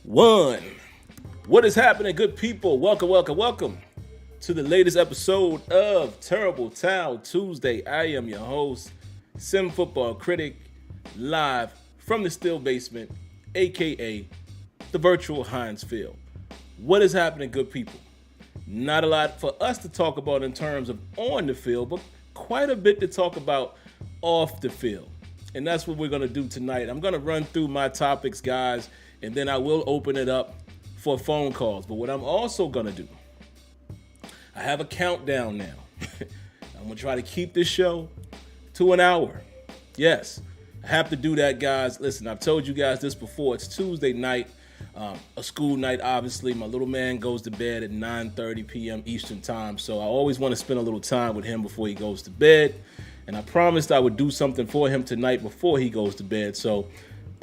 One. What is happening, good people? Welcome to the latest episode of Terrible Towel Tuesday. I am your host, SimFBallCritic, live from the Steel Basement, aka the virtual Heinz Field. What is happening, good people? Not a lot for us to talk about in terms of on the field, but quite a bit to talk about off the field. And that's what we're going to do tonight. I'm going to run through my topics, guys, and then I will open it up for phone calls. But what I'm also going to do, I have a countdown now. I'm going to try to keep this show to an hour. Yes, I have to do that, guys. Listen, I've told you guys this before. It's Tuesday night, a school night, obviously. My little man goes to bed at 9:30 p.m. Eastern time, so I always want to spend a little time with him before he goes to bed. And I promised I would do something for him tonight before he goes to bed. So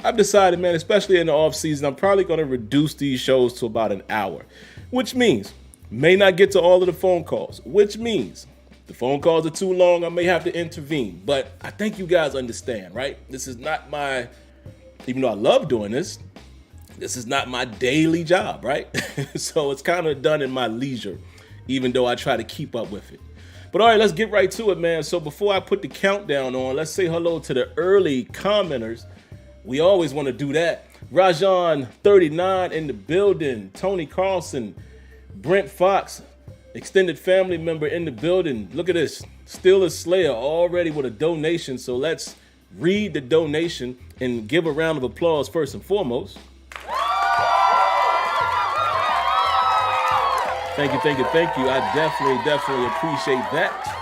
I've decided, man, especially in the off season, I'm probably going to reduce these shows to about an hour, which means may not get to all of the phone calls, which means the phone calls are too long. I may have to intervene, but I think you guys understand, right? This is not my, even though I love doing this, this is not my daily job, right? So it's kind of done in my leisure, even though I try to keep up with it. But all right, let's get right to it, man. So before I put the countdown on, let's say hello to the early commenters. We always want to do that. Rajan 39 in the building. Tony Carlson, Brent Fox, extended family member in the building. Look at this. Steelers Slayer already with a donation. So let's read the donation and give a round of applause first and foremost. Thank you. I definitely appreciate that.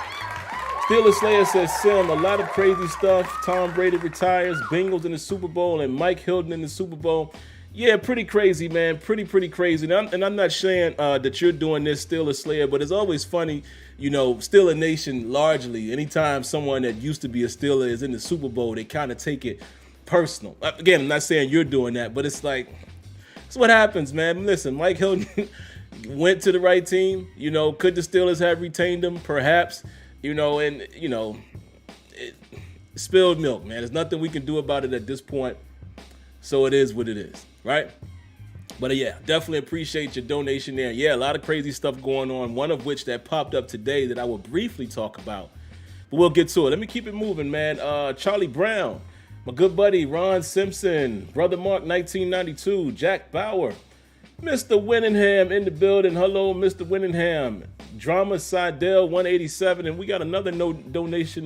Steelers Slayer says, Sim, a lot of crazy stuff. Tom Brady retires, Bengals in the Super Bowl, and Mike Hilton in the Super Bowl. Yeah, pretty crazy, man. Pretty crazy. And I'm not saying that you're doing this, Steelers Slayer, but it's always funny, you know, Steeler Nation largely, anytime someone that used to be a Steeler is in the Super Bowl, they kind of take it personal. Again, I'm not saying you're doing that, but it's like, it's what happens, man. Listen, Mike Hilton went to the right team. You know, could the Steelers have retained him? Perhaps. You know, and, you know, spilled milk, man. There's nothing we can do about it at this point. So it is what it is, right? But yeah, definitely appreciate your donation there. Yeah, a lot of crazy stuff going on, one of which that popped up today that I will briefly talk about. But we'll get to it. Let me keep it moving, man. Charlie Brown, my good buddy Ron Simpson, Brother Mark 1992, Jack Bauer, Mr. Winningham in the building. Hello, Mr. Winningham. Drama Seidel 187. And we got another notation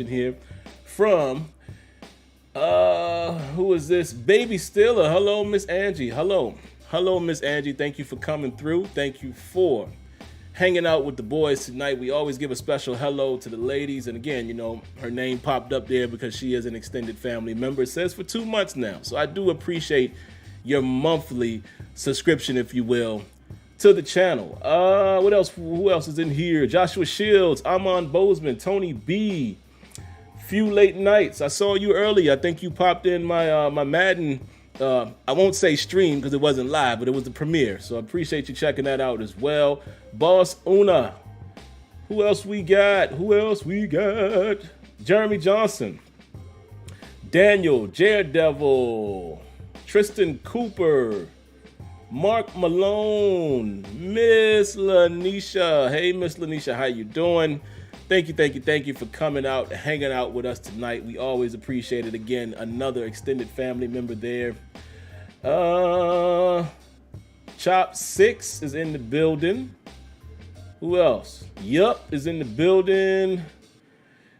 here from, who is this? Baby Steeler. Hello, Miss Angie. Hello, Miss Angie. Thank you for coming through. Thank you for hanging out with the boys tonight. We always give a special hello to the ladies. And again, you know, her name popped up there because she is an extended family member. It says for 2 months now. So I do appreciate your monthly subscription, if you will, to the channel. What else? Who else is in here? Joshua Shields, Amon Bozeman, Tony B. Few late nights. I saw you early. I think you popped in my my Madden. I won't say stream because it wasn't live, but it was the premiere. So I appreciate you checking that out as well. Boss Una. Who else we got? Jeremy Johnson, Daniel, Daredevil, Tristan Cooper, Mark Malone, Miss Lanisha. Hey, Miss Lanisha, how you doing? Thank you for coming out, hanging out with us tonight. We always appreciate it. Again, another extended family member there. Chop 6 is in the building. Who else? Yup is in the building.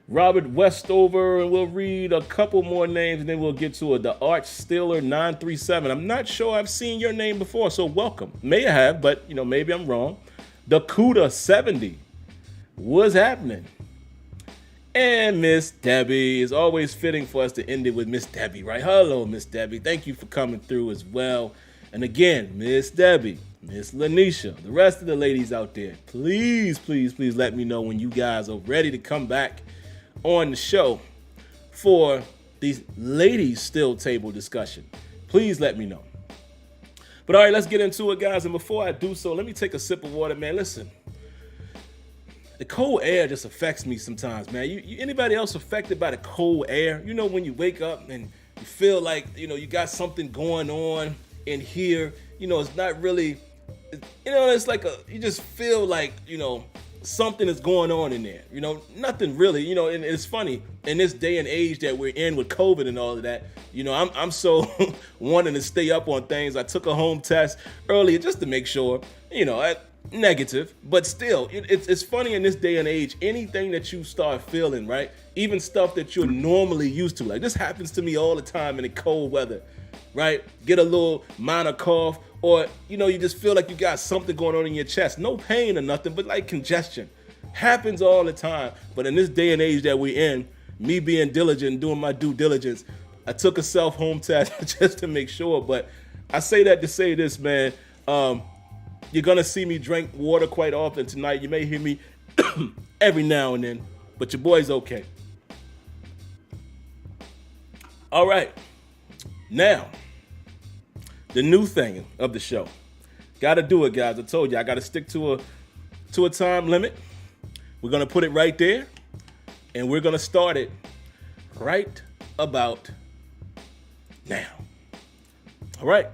Robert Westover, and we'll read a couple more names, and then we'll get to it. The Arch Steeler 937. I'm not sure I've seen your name before, so welcome. May I have, but you know, maybe I'm wrong. The Cuda 70. What's happening? And Miss Debbie. Is always fitting for us to end it with Miss Debbie, right? Hello, Miss Debbie. Thank you for coming through as well. And again, Miss Debbie, Miss Lanisha, the rest of the ladies out there, please let me know when you guys are ready to come back on the show for these ladies still table discussion. Please let me know. But all right, let's get into it, guys. And before I do so, let me take a sip of water, man. Listen, the cold air just affects me sometimes, man. You anybody else affected by the cold air? You know, when you wake up and you feel like, you know, you got something going on, in here, it's not really, it's like you just feel like, something is going on in there. Nothing really, and it's funny in this day and age that we're in with COVID and all of that. I'm so wanting to stay up on things. I took a home test earlier just to make sure, negative, but still, it's funny in this day and age, anything that you start feeling, right? Even stuff that you're normally used to. Like this happens to me all the time in the cold weather, right? Get a little minor cough, or, you just feel like you got something going on in your chest. No pain or nothing, but like congestion. Happens all the time. But in this day and age that we're in, me being diligent and doing my due diligence, I took a self-home test just to make sure. But I say that to say this, man. You're going to see me drink water quite often tonight. You may hear me every now and then, but your boy's okay. All right. Now, the new thing of the show. Got to do it, guys. I told you, I got to stick to a time limit. We're going to put it right there, and we're going to start it right about now. All right.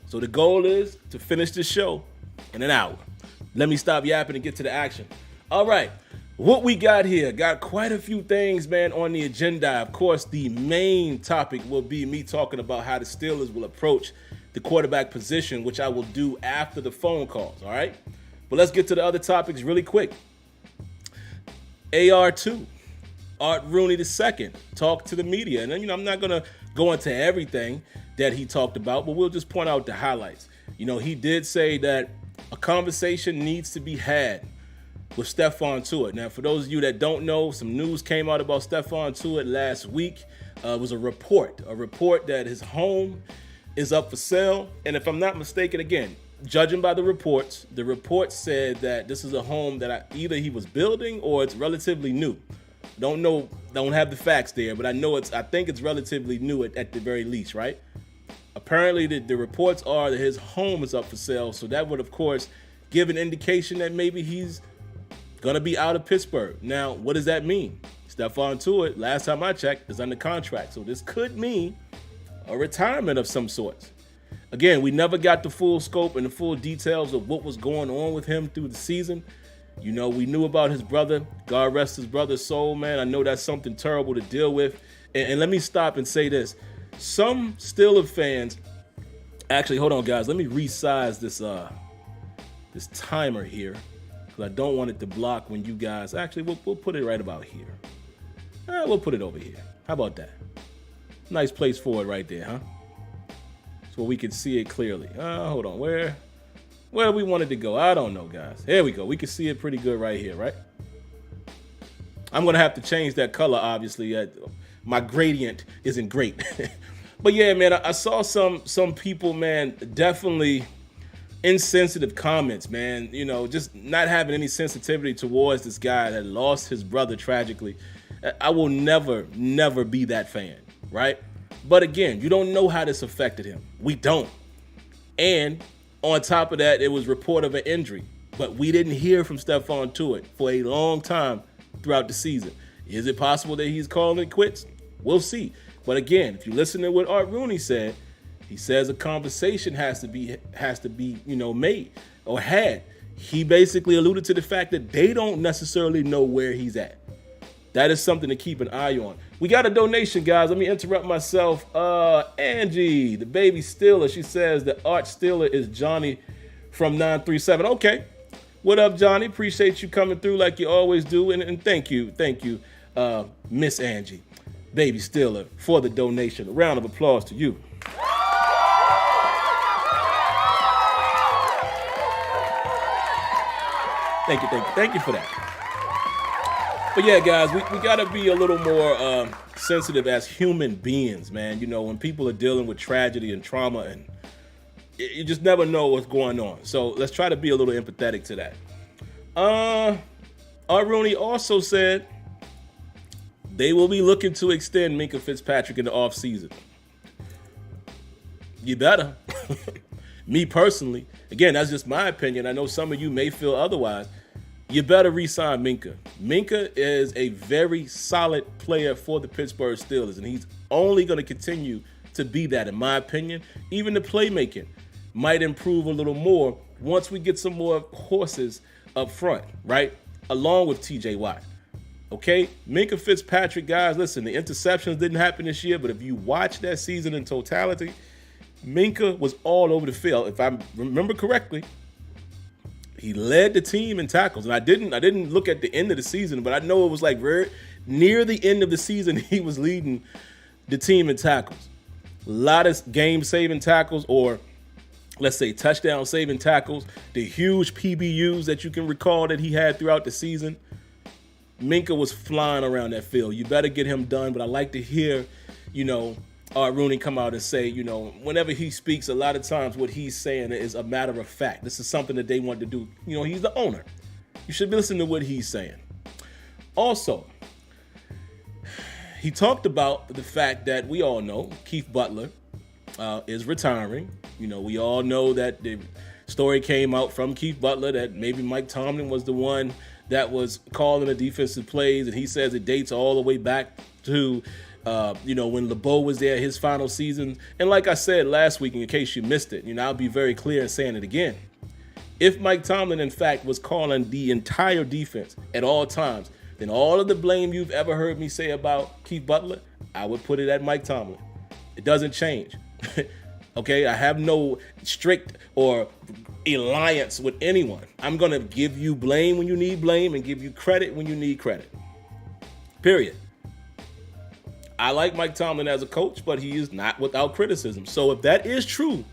So the goal is to finish this show in an hour. Let me stop yapping and get to the action. All right. What we got here, got quite a few things, man, on the agenda. Of course, the main topic will be me talking about how the Steelers will approach the quarterback position, which I will do after the phone calls, all right? But let's get to the other topics really quick. AR2, Art Rooney II, talked to the media. And, I'm not going to go into everything that he talked about, but we'll just point out the highlights. He did say that a conversation needs to be had with Stephon Tuitt. Now, for those of you that don't know, some news came out about Stephon Tuitt last week. It was a report that his home is up for sale. And if I'm not mistaken, again, judging by the report said that this is a home that either he was building or it's relatively new. Don't know, don't have the facts there, but I think it's relatively new at the very least, right? Apparently, the reports are that his home is up for sale, so that would, of course, give an indication that maybe he's going to be out of Pittsburgh. Now, what does that mean? Stephon Tuitt, last time I checked, is under contract, so this could mean a retirement of some sorts. Again, we never got the full scope and the full details of what was going on with him through the season. We knew about his brother. God rest his brother's soul, man. I know that's something terrible to deal with. And let me stop and say this. Some Steelers fans, actually, hold on, guys. Let me resize this timer here because I don't want it to block when you guys. Actually, we'll put it right about here. We'll put it over here. How about that? Nice place for it right there, huh? So we can see it clearly. Hold on, where we wanted to go? I don't know, guys. Here we go. We can see it pretty good right here, right? I'm gonna have to change that color, obviously. My gradient isn't great. But yeah, man, I saw some people, man, definitely insensitive comments, man. Just not having any sensitivity towards this guy that lost his brother tragically. I will never be that fan, right? But again, you don't know how this affected him. We don't. And on top of that, it was report of an injury. But we didn't hear from Stephon Tuitt for a long time throughout the season. Is it possible that he's calling it quits? We'll see. But again, if you listen to what Art Rooney said, he says a conversation has to be made or had. He basically alluded to the fact that they don't necessarily know where he's at. That is something to keep an eye on. We got a donation, guys. Let me interrupt myself. Angie, the baby Steeler, she says the Art Steeler is Johnny from 937. Okay. What up, Johnny? Appreciate you coming through like you always do. And thank you, Miss Angie, baby Steeler, for the donation. A round of applause to you. Thank you for that. But yeah, guys, we got to be a little more sensitive as human beings, man. When people are dealing with tragedy and trauma, and you just never know what's going on. So let's try to be a little empathetic to that. Art Rooney also said they will be looking to extend Minkah Fitzpatrick in the offseason. You better. Me personally, again, that's just my opinion. I know some of you may feel otherwise. You better re-sign Minkah. Minkah is a very solid player for the Pittsburgh Steelers, and he's only going to continue to be that, in my opinion. Even the playmaking might improve a little more once we get some more horses up front, right? Along with TJ Watt. Okay? Minkah Fitzpatrick, guys, listen, the interceptions didn't happen this year, but if you watch that season in totality, Minkah was all over the field. If I remember correctly, he led the team in tackles. And I didn't look at the end of the season, but I know it was like very near the end of the season, he was leading the team in tackles. A lot of game-saving tackles, or let's say touchdown-saving tackles, the huge PBUs that you can recall that he had throughout the season. Minkah was flying around that field. You better get him done, but I like to hear, Art Rooney come out and say, whenever he speaks, a lot of times what he's saying is a matter of fact. This is something that they want to do. He's the owner. You should listen to what he's saying. Also, he talked about the fact that we all know Keith Butler is retiring. We all know that the story came out from Keith Butler that maybe Mike Tomlin was the one that was calling the defensive plays, and he says it dates all the way back to when LeBeau was there, his final season. And like I said last week, in case you missed it, I'll be very clear in saying it again. If Mike Tomlin, in fact, was calling the entire defense at all times, then all of the blame you've ever heard me say about Keith Butler, I would put it at Mike Tomlin. It doesn't change. Okay, I have no strict or alliance with anyone. I'm going to give you blame when you need blame and give you credit when you need credit. Period. I like Mike Tomlin as a coach, but he is not without criticism. So if that is true,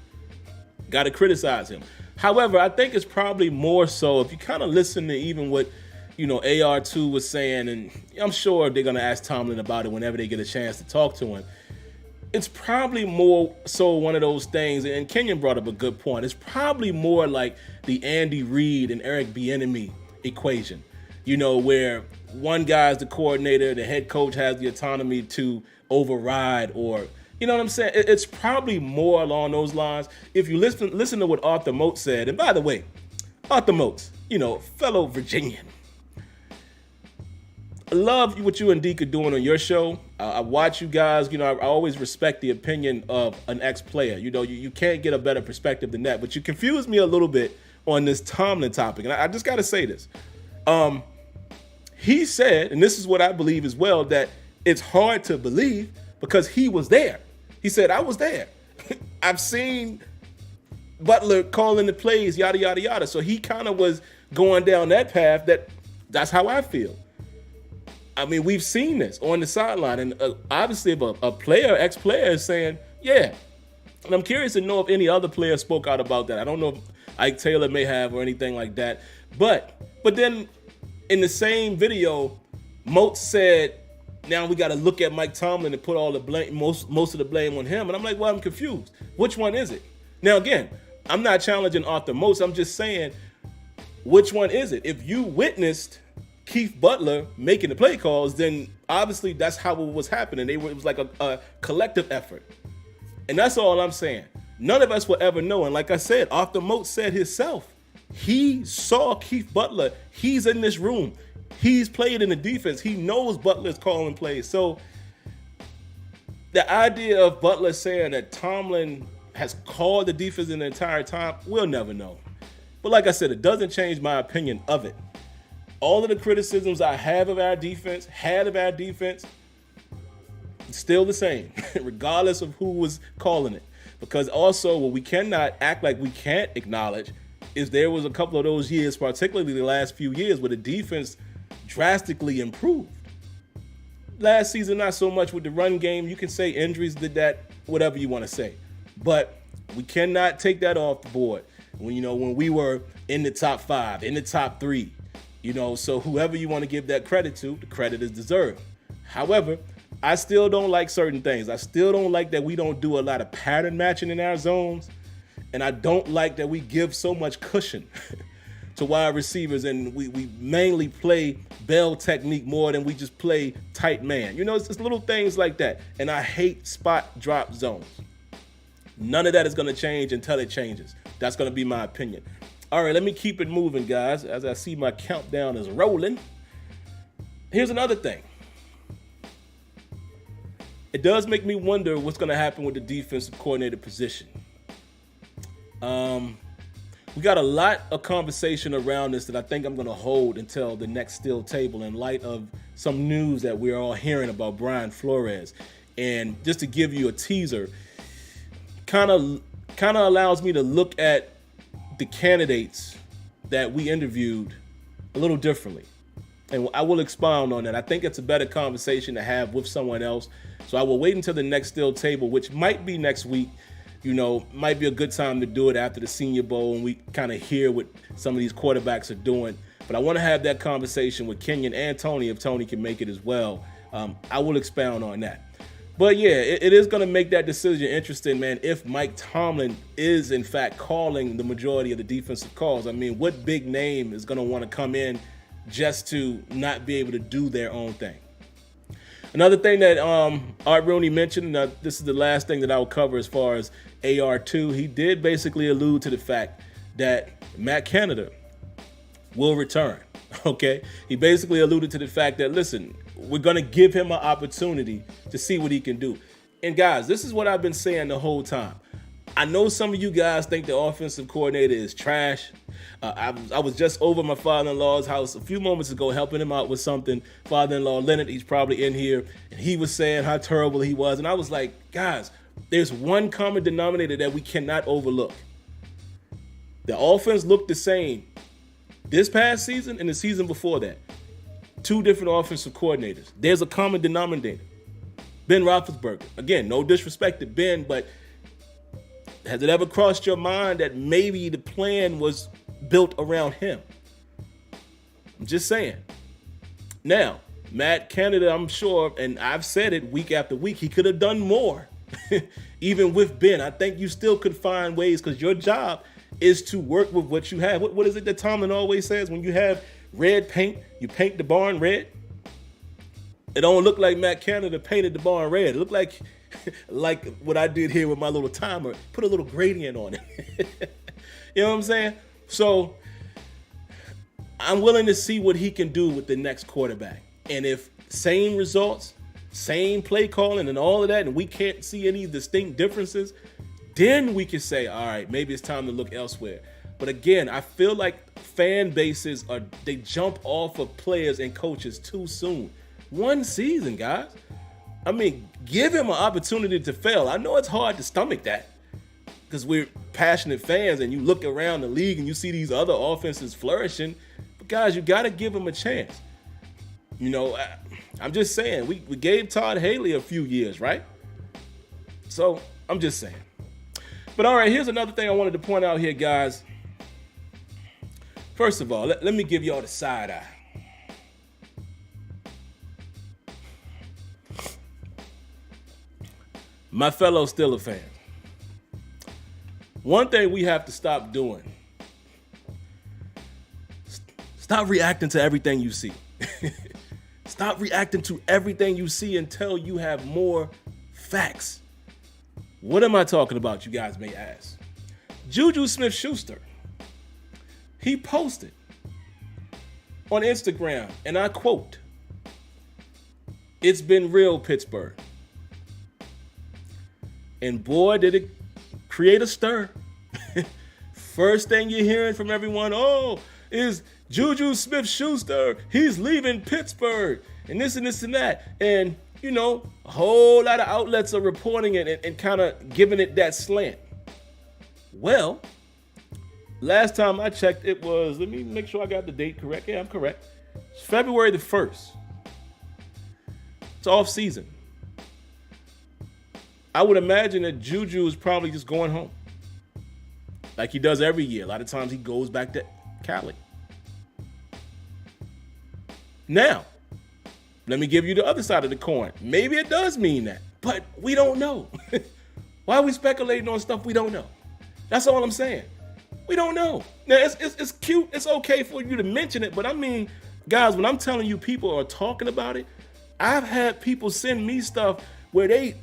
got to criticize him. However, I think it's probably more so if you kind of listen to even what, AR2 was saying, and I'm sure they're going to ask Tomlin about it whenever they get a chance to talk to him. It's probably more so one of those things, and Kenyon brought up a good point. It's probably more like the Andy Reid and Eric Bieniemy equation, where one guy's the coordinator, the head coach has the autonomy to override, or, you know what I'm saying? It's probably more along those lines. If you listen to what Arthur Moat said, and by the way, Arthur Moat, fellow Virginian, I love what you and Deke are doing on your show. I watch you guys. I always respect the opinion of an ex-player. You can't get a better perspective than that. But you confused me a little bit on this Tomlin topic. And I just got to say this. He said, and this is what I believe as well, that it's hard to believe because he was there. He said, I was there. I've seen Butler calling the plays, yada, yada, yada. So he kind of was going down that path. That's how I feel. I mean, we've seen this on the sideline, and obviously if a player, ex-player is saying, yeah. And I'm curious to know if any other player spoke out about that. I don't know if Ike Taylor may have or anything like that. But then in the same video, Moat said, now we got to look at Mike Tomlin and put all the blame, most of the blame on him. And I'm like, well, I'm confused. Which one is it? Now, again, I'm not challenging Arthur Moat. I'm just saying, which one is it? If you witnessed Keith Butler making the play calls, then obviously that's how it was happening. It was like a collective effort. And that's all I'm saying. None of us will ever know. And like I said, Arthur Moat said himself, he saw Keith Butler. He's in this room. He's played in the defense. He knows Butler's calling plays. So the idea of Butler saying that Tomlin has called the defense in the entire time, we'll never know. But like I said, it doesn't change my opinion of it. All of the criticisms I have of our defense, still the same, regardless of who was calling it. Because also what we cannot act like we can't acknowledge is there was a couple of those years, particularly the last few years, where the defense drastically improved. Last season, not so much with the run game. You can say injuries did that, whatever you want to say. But we cannot take that off the board. When we were in the top 5, in the top 3, so whoever you want to give that credit to, the credit is deserved. However, I still don't like certain things. I still don't like that we don't do a lot of pattern matching in our zones. And I don't like that we give so much cushion to wide receivers and we mainly play bell technique more than we just play tight man. It's just little things like that. And I hate spot drop zones. None of that is going to change until it changes. That's going to be my opinion. All right, let me keep it moving, guys, as I see my countdown is rolling. Here's another thing. it does make me wonder what's going to happen with the defensive coordinator position. We got a lot of conversation around this that I think I'm going to hold until the next Steel Table in light of some news that we're all hearing about Brian Flores. And just to give you a teaser, kind of allows me to look at the candidates that we interviewed a little differently. And I will expound on that. I think it's a better conversation to have with someone else. So I will wait until the next Steel Table, which might be next week. Might be a good time to do it after the Senior Bowl and we kind of hear what some of these quarterbacks are doing. But I want to have that conversation with Kenyon and Tony if Tony can make it as well. I will expound on that. But yeah, it is going to make that decision interesting, man, if Mike Tomlin is in fact calling the majority of the defensive calls. I mean, what big name is going to want to come in just to not be able to do their own thing? Another thing that Art Rooney mentioned, and this is the last thing that I will cover as far as AR2, he did basically allude to the fact that Matt Canada will return, okay? He basically alluded to the fact that, listen, we're going to give him an opportunity to see what he can do. And guys, this is what I've been saying the whole time. I know some of you guys think the offensive coordinator is trash. I was just over my father-in-law's house a few moments ago helping him out with something. Father-in-law Leonard, he's probably in here, and he was saying how terrible he was. And I was like, guys, there's one common denominator that we cannot overlook. The offense looked the same this past season and the season before that. Two different offensive coordinators. There's a common denominator. Ben Roethlisberger. Again, no disrespect to Ben, but has it ever crossed your mind that maybe the plan was built around him? I'm just saying. Now, Matt Canada, I'm sure, and I've said it week after week, he could have done more. Even with Ben, I think you still could find ways because your job is to work with what you have. What is it that Tomlin always says? When you have red paint, you paint the barn red. It don't look like Matt Canada painted the barn red. It looked like what I did here with my little timer. Put a little gradient on it. You know what I'm saying? So I'm willing to see what he can do with the next quarterback. And if same results, same play calling and all of that, and we can't see any distinct differences, then we can say, all right, maybe it's time to look elsewhere. But again, I feel like fan bases they jump off of players and coaches too soon. One season, guys. I mean, give him an opportunity to fail. I know it's hard to stomach that because we're passionate fans and you look around the league and you see these other offenses flourishing. But guys, you got to give them a chance. I'm just saying, we gave Todd Haley a few years, right? So I'm just saying. But all right, here's another thing I wanted to point out here, guys. First of all, let me give y'all the side eye. My fellow Steelers fans, one thing we have to stop doing, stop reacting to everything you see. Stop reacting to everything you see until you have more facts. What am I talking about, you guys may ask? Juju Smith-Schuster, he posted on Instagram, and I quote, "It's been real, Pittsburgh." And boy, did it create a stir. First thing you're hearing from everyone, is Juju Smith-Schuster. He's leaving Pittsburgh. And this and this and that. And, a whole lot of outlets are reporting it and kind of giving it that slant. Well, last time I checked, it was, let me make sure I got the date correct. Yeah, I'm correct. It's February the 1st. It's off season. I would imagine that Juju is probably just going home like he does every year. A lot of times he goes back to Cali. Now, let me give you the other side of the coin. Maybe it does mean that, but we don't know. Why are we speculating on stuff we don't know? That's all I'm saying. We don't know. Now, it's cute. It's okay for you to mention it, but I mean, guys, when I'm telling you people are talking about it, I've had people send me stuff where they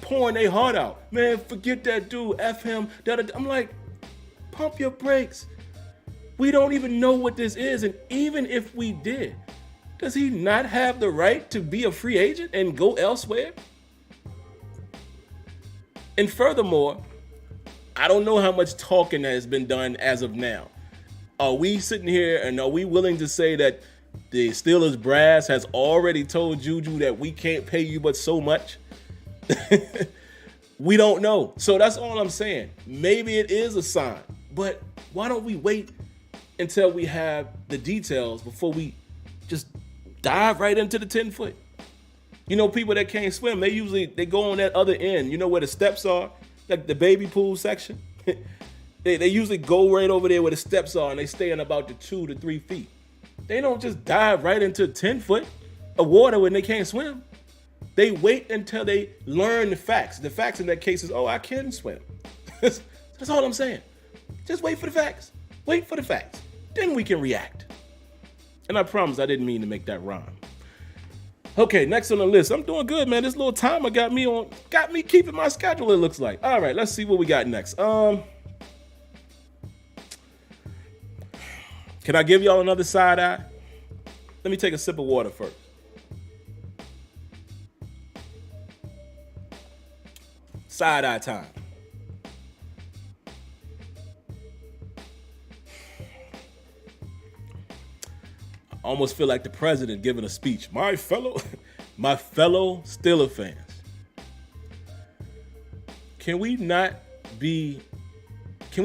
pouring their heart out. Man, forget that dude. F him. I'm like, pump your brakes. We don't even know what this is. And even if we did, does he not have the right to be a free agent and go elsewhere? And furthermore, I don't know how much talking has been done as of now. Are we sitting here and are we willing to say that the Steelers brass has already told Juju that we can't pay you but so much? We don't know. So that's all I'm saying. Maybe it is a sign, but why don't we wait until we have the details before we just dive right into the 10-foot? You know, people that can't swim, they go on that other end. You know where the steps are, like the baby pool section? They usually go right over there where the steps are, and they stay in about the 2 to 3 feet. They don't just dive right into 10-foot of water when they can't swim. They wait until they learn the facts. The facts in that case is, I can swim. That's all I'm saying. Just wait for the facts. Wait for the facts. Then we can react. And I promise I didn't mean to make that rhyme. Okay, next on the list. I'm doing good, man. This little timer got me keeping my schedule, it looks like. All right, let's see what we got next. Can I give y'all another side eye? Let me take a sip of water first. Side eye time. I almost feel like the president giving a speech. My fellow Steelers fans, can we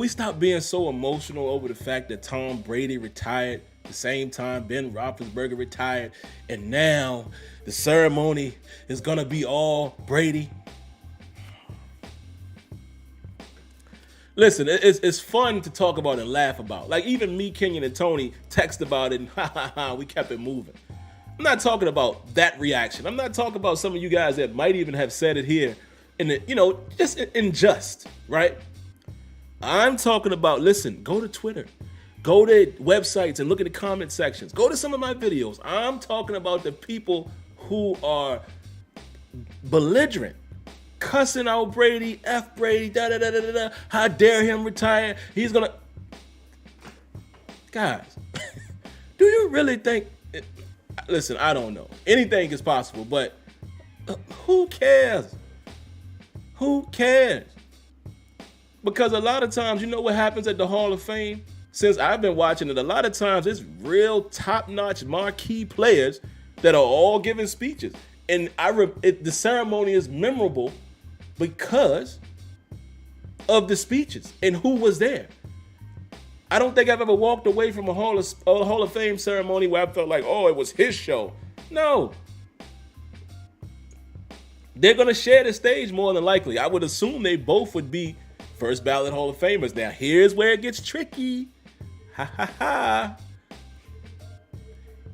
stop being so emotional over the fact that Tom Brady retired the same time Ben Roethlisberger retired, and now the ceremony is gonna be all Brady? Listen, it's fun to talk about and laugh about. Like even me, Kenyon, and Tony text about it, and we kept it moving. I'm not talking about that reaction. I'm not talking about some of you guys that might even have said it here, just in jest, right? I'm talking about, listen, go to Twitter, go to websites and look at the comment sections. Go to some of my videos. I'm talking about the people who are belligerent, cussing out Brady, F Brady, da-da-da-da-da, how dare him retire? He's going to... Guys, do you really think... Listen, I don't know. Anything is possible, but who cares? Who cares? Because a lot of times, you know what happens at the Hall of Fame? Since I've been watching it, a lot of times it's real top-notch marquee players that are all giving speeches. And the ceremony is memorable because of the speeches and who was there. I don't think I've ever walked away from a Hall of Fame ceremony where I felt like, it was his show. No. They're going to share the stage more than likely. I would assume they both would be first ballot Hall of Famers. Now, here's where it gets tricky. Ha, ha, ha.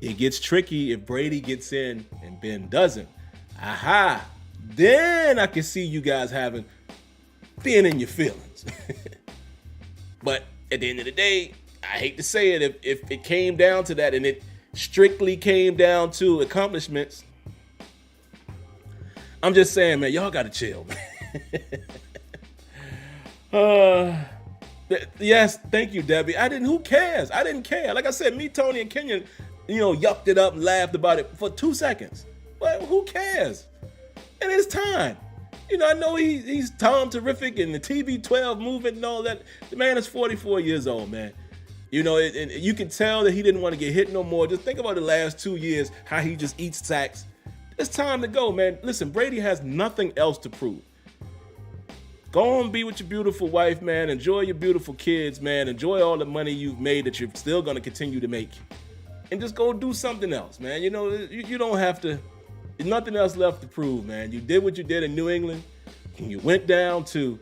It gets tricky if Brady gets in and Ben doesn't. Aha. Then I can see you guys being in your feelings. But at the end of the day, I hate to say it, if it came down to that and it strictly came down to accomplishments, I'm just saying, man, y'all got to chill, man. Yes, thank you, Debbie. Who cares? I didn't care. Like I said, me, Tony, and Kenyon, yucked it up and laughed about it for 2 seconds. But who cares? And it's time. I know he's Tom Terrific and the TB12 movement and all that. The man is 44 years old, man. And you can tell that he didn't want to get hit no more. Just think about the last 2 years, how he just eats sacks. It's time to go, man. Listen, Brady has nothing else to prove. Go and be with your beautiful wife, man. Enjoy your beautiful kids, man. Enjoy all the money you've made that you're still going to continue to make. And just go do something else, man. You don't have to. There's nothing else left to prove, man. You did what you did in New England. And you went down to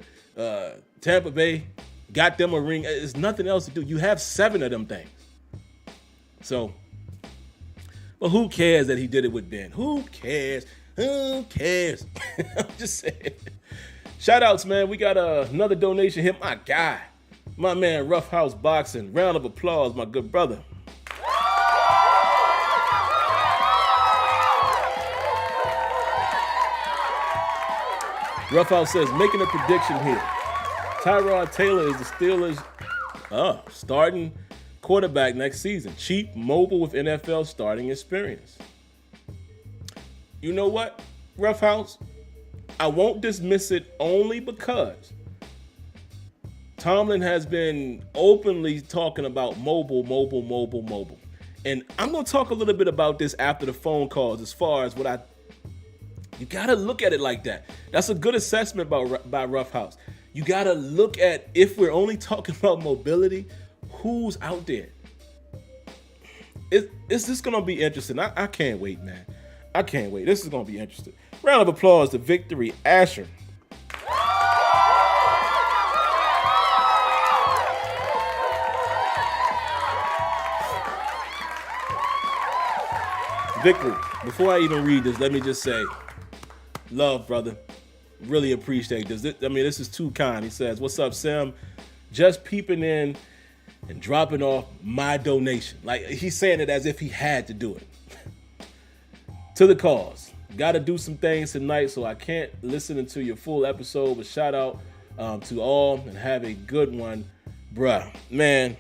Tampa Bay, got them a ring. There's nothing else to do. You have 7 of them things. So, but who cares that he did it with Ben? Who cares? Who cares? I'm just saying. Shout outs, man. We got another donation here. My guy, my man, Rough House Boxing. Round of applause, my good brother. Rough House says, making a prediction here. Tyrod Taylor is the Steelers' starting quarterback next season. Cheap, mobile with NFL starting experience. You know what, Rough House? I won't dismiss it only because Tomlin has been openly talking about mobile. And I'm going to talk a little bit about this after the phone calls as far as you got to look at it like that. That's a good assessment by Roughhouse. You got to look at, if we're only talking about mobility, who's out there. It's just going to be interesting. I can't wait, man. I can't wait. This is going to be interesting. Round of applause to Victory Asher. Victory, before I even read this, let me just say, love, brother. Really appreciate this. This is too kind. He says, "What's up, Sim? Just peeping in and dropping off my donation." Like, he's saying it as if he had to do it. To the cause. Got to do some things tonight, so I can't listen to your full episode, but shout out to all and have a good one, bruh. Man,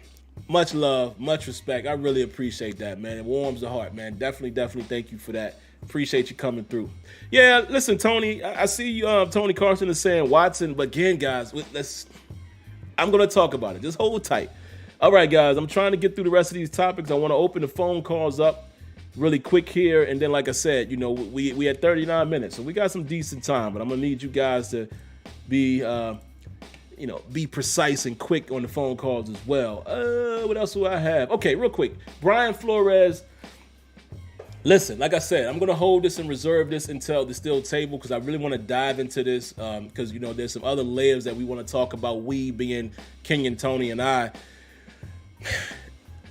much love, much respect. I really appreciate that, man. It warms the heart, man. Definitely thank you for that. Appreciate you coming through. Yeah, listen, Tony, I see you. Tony Carson is saying Watson, but again, guys, I'm going to talk about it. Just hold tight. All right, guys, I'm trying to get through the rest of these topics. I want to open the phone calls up really quick here, and then, like I said, we had 39 minutes, so we got some decent time, but I'm going to need you guys to be precise and quick on the phone calls as well. What else do I have? Okay, real quick. Brian Flores. Listen, like I said, I'm going to hold this and reserve this until the steel table because I really want to dive into this because, there's some other layers that we want to talk about, we being King and Tony and I.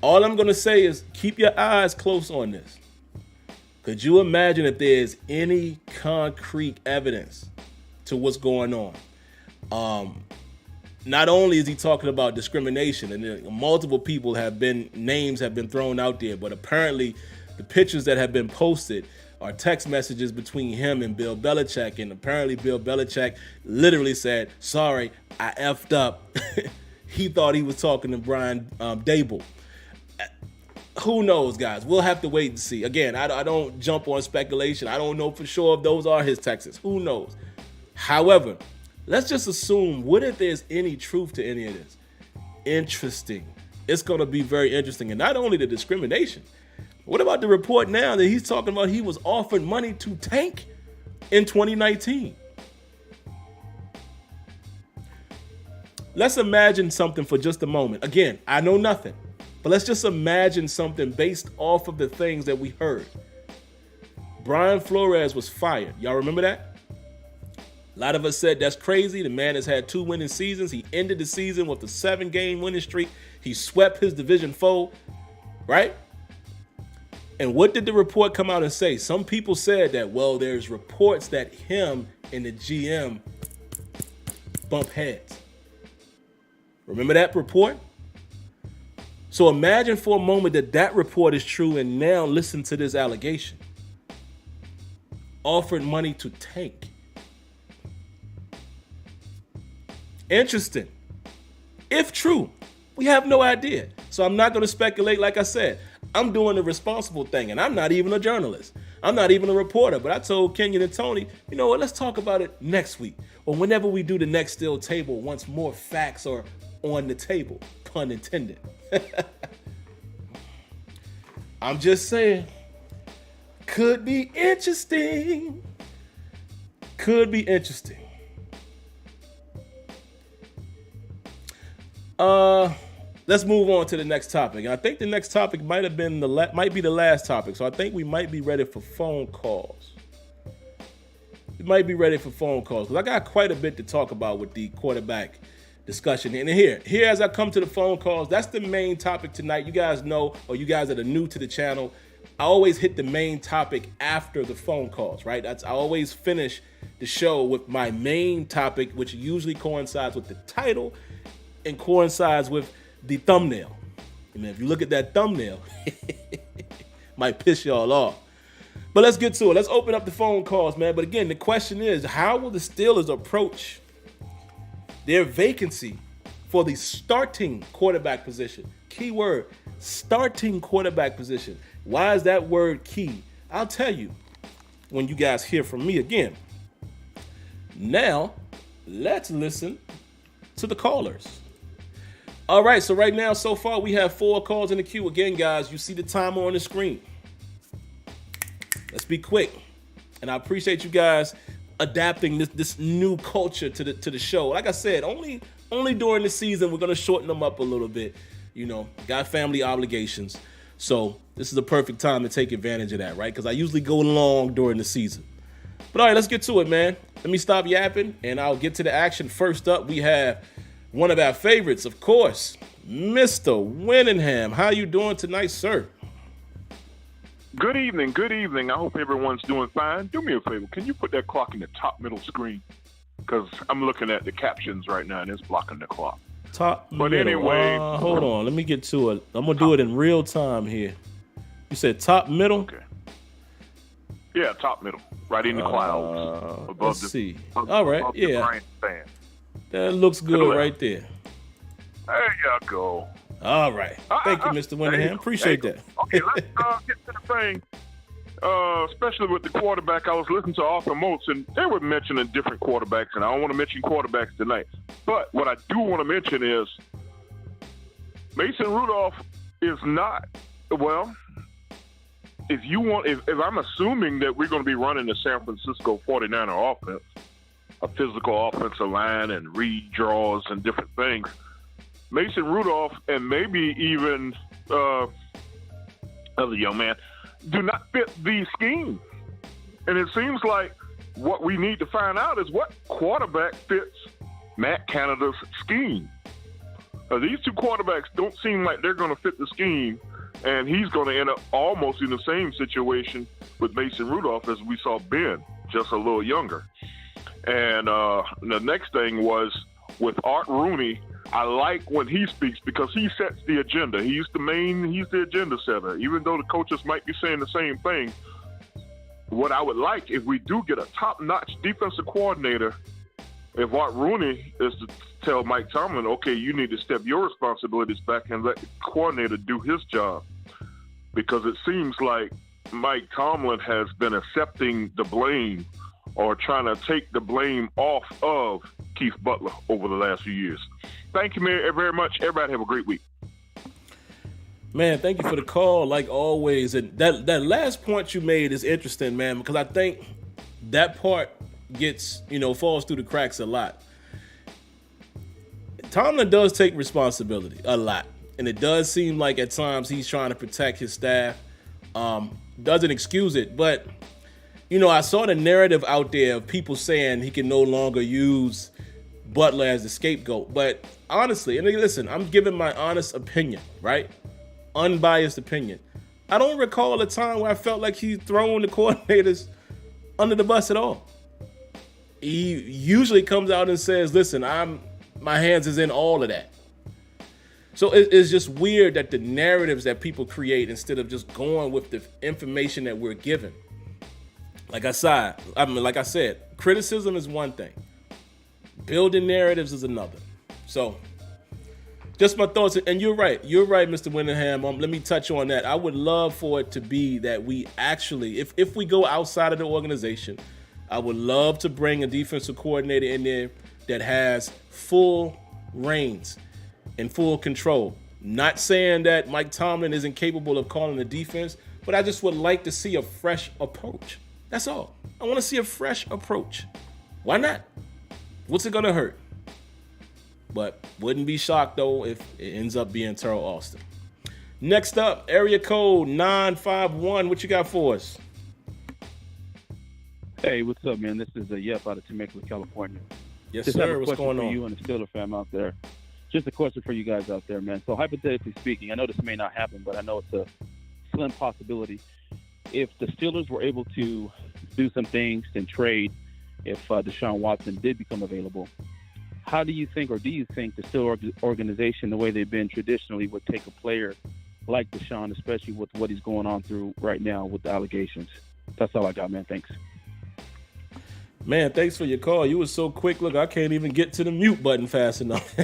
All I'm going to say is keep your eyes close on this. Could you imagine if there's any concrete evidence to what's going on? Not only is he talking about discrimination, and multiple names have been thrown out there, but apparently the pictures that have been posted are text messages between him and Bill Belichick, and apparently Bill Belichick literally said, "Sorry, I effed up." He thought he was talking to Brian Dable. Who knows, guys? We'll have to wait and see. Again, I don't jump on speculation. I don't know for sure if those are his texts. Who knows? However, let's just assume, what if there's any truth to any of this? Interesting. It's going to be very interesting. And not only the discrimination. What about the report now that he's talking about he was offered money to tank in 2019? Let's imagine something for just a moment. Again, I know nothing, but let's just imagine something based off of the things that we heard. Brian Flores was fired. Y'all remember that? A lot of us said that's crazy. The man has had 2 winning seasons. He ended the season with a 7-game winning streak. He swept his division foe, right? And what did the report come out and say? Some people said that, well, there's reports that him and the GM bump heads. Remember that report? So imagine for a moment that report is true, and now listen to this allegation. Offered money to tank. Interesting. If true, we have no idea. So I'm not going to speculate. Like I said, I'm doing the responsible thing, and I'm not even a journalist. I'm not even a reporter, but I told Kenyon and Tony, you know what, let's talk about it next week or whenever we do the next steel table once more facts are on the table, pun intended. I'm just saying, could be interesting. Could be interesting. Let's move on to the next topic. And I think the next topic might be the last topic. So I think we might be ready for phone calls. We might be ready for phone calls because I got quite a bit to talk about with the quarterback discussion. And here as I come to the phone calls, that's the main topic tonight. You guys know, or you guys that are new to the channel, I always hit the main topic after the phone calls, right? I always finish the show with my main topic, which usually coincides with the title and coincides with the thumbnail. I mean, if you look at that thumbnail, might piss y'all off. But let's get to it. Let's open up the phone calls, man. But again, the question is, how will the Steelers approach their vacancy for the starting quarterback position? Keyword, starting quarterback position. Why is that word key? I'll tell you when you guys hear from me again. Now, let's listen to the callers. All right, so right now, so far, we have 4 calls in the queue. Again, guys, you see the timer on the screen. Let's be quick. And I appreciate you guys adapting this new culture to the show. Like I said, only during the season, we're going to shorten them up a little bit. You know, got family obligations. So this is the perfect time to take advantage of that, right? Because I usually go long during the season. But all right, let's get to it, man. Let me stop yapping, and I'll get to the action. First up, we have one of our favorites, of course, Mr. Winningham. How you doing tonight, sir? Good evening. I hope everyone's doing fine. Do me a favor. Can you put that clock in the top middle screen? Because I'm looking at the captions right now, and it's blocking the clock. But middle. Anyway. Hold on. Let me get to it. I'm going to do it in real time here. You said top middle? Okay. Yeah, top middle. Right in the clouds. Let's see. All right. Yeah. That looks good right there. There you go. All right. Thank you, Mr. Winningham. Appreciate that. Okay, let's get to the thing. Especially with the quarterback, I was listening to Arthur Moats, and they were mentioning different quarterbacks, and I don't want to mention quarterbacks tonight. But what I do want to mention is Mason Rudolph is not, well, if I'm assuming that we're going to be running the San Francisco 49er offense, a physical offensive line and read draws and different things, Mason Rudolph and maybe even other young man do not fit the scheme. And it seems like what we need to find out is what quarterback fits Matt Canada's scheme. These two quarterbacks don't seem like they're going to fit the scheme, and he's going to end up almost in the same situation with Mason Rudolph as we saw Ben, just a little younger. And the next thing was with Art Rooney. I like when he speaks because he sets the agenda. He's the agenda setter. Even though the coaches might be saying the same thing, what I would like if we do get a top-notch defensive coordinator, if Art Rooney is to tell Mike Tomlin, okay, you need to step your responsibilities back and let the coordinator do his job. Because it seems like Mike Tomlin has been accepting the blame or trying to take the blame off of Keith Butler over the last few years. Thank you very much. Everybody have a great week. Man, thank you for the call, like always. And that last point you made is interesting, man, because I think that part gets, falls through the cracks a lot. Tomlin does take responsibility a lot. And it does seem like at times he's trying to protect his staff. Doesn't excuse it. But, I saw the narrative out there of people saying he can no longer use Butler as the scapegoat. But honestly, and listen, I'm giving my honest opinion, right? Unbiased opinion. I don't recall a time where I felt like he's throwing the coordinators under the bus at all. He usually comes out and says, listen, my hands is in all of that. So it's just weird that the narratives that people create instead of just going with the information that we're given. Like I said, criticism is one thing. Building narratives is another. So just my thoughts. And you're right, Mr. Winningham. Let me touch on that. I would love for it to be that we actually, if we go outside of the organization, I would love to bring a defensive coordinator in there that has full reins and full control. Not saying that Mike Tomlin isn't capable of calling the defense, but I just would like to see a fresh approach. That's all. I want to see a fresh approach. Why not? What's it going to hurt? But wouldn't be shocked, though, if it ends up being Terrell Austin. Next up, area code 951. What you got for us? Hey, what's up, man? This is Yep out of Temecula, California. Yes, Just sir. What's going on? For you and the Steelers fam out there. Just a question for you guys out there, man. So hypothetically speaking, I know this may not happen, but I know it's a slim possibility. If the Steelers were able to do some things and trade, if Deshaun Watson did become available, how do you think, or do you think the Steelers organization, the way they've been traditionally, would take a player like Deshaun, especially with what he's going on through right now with the allegations? That's all I got, man. Thanks. Man, thanks for your call. You were so quick. Look, I can't even get to the mute button fast enough.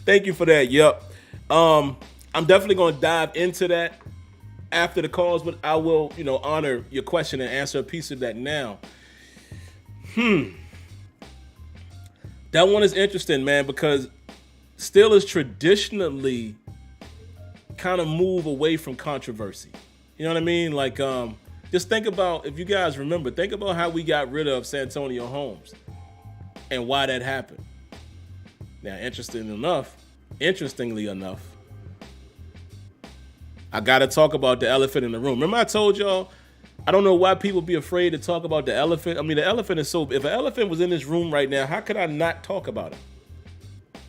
Thank you for that. Yep. I'm definitely going to dive into that after the calls, but I will, honor your question and answer a piece of that now. That one is interesting, man, because Steelers traditionally kind of move away from controversy. You know what I mean? Like, just think about, if you guys remember, think about how we got rid of Santonio Holmes and why that happened. Now, interestingly enough, I got to talk about the elephant in the room. Remember I told y'all, I don't know why people be afraid to talk about the elephant. I mean, the elephant is so, if an elephant was in this room right now, how could I not talk about it?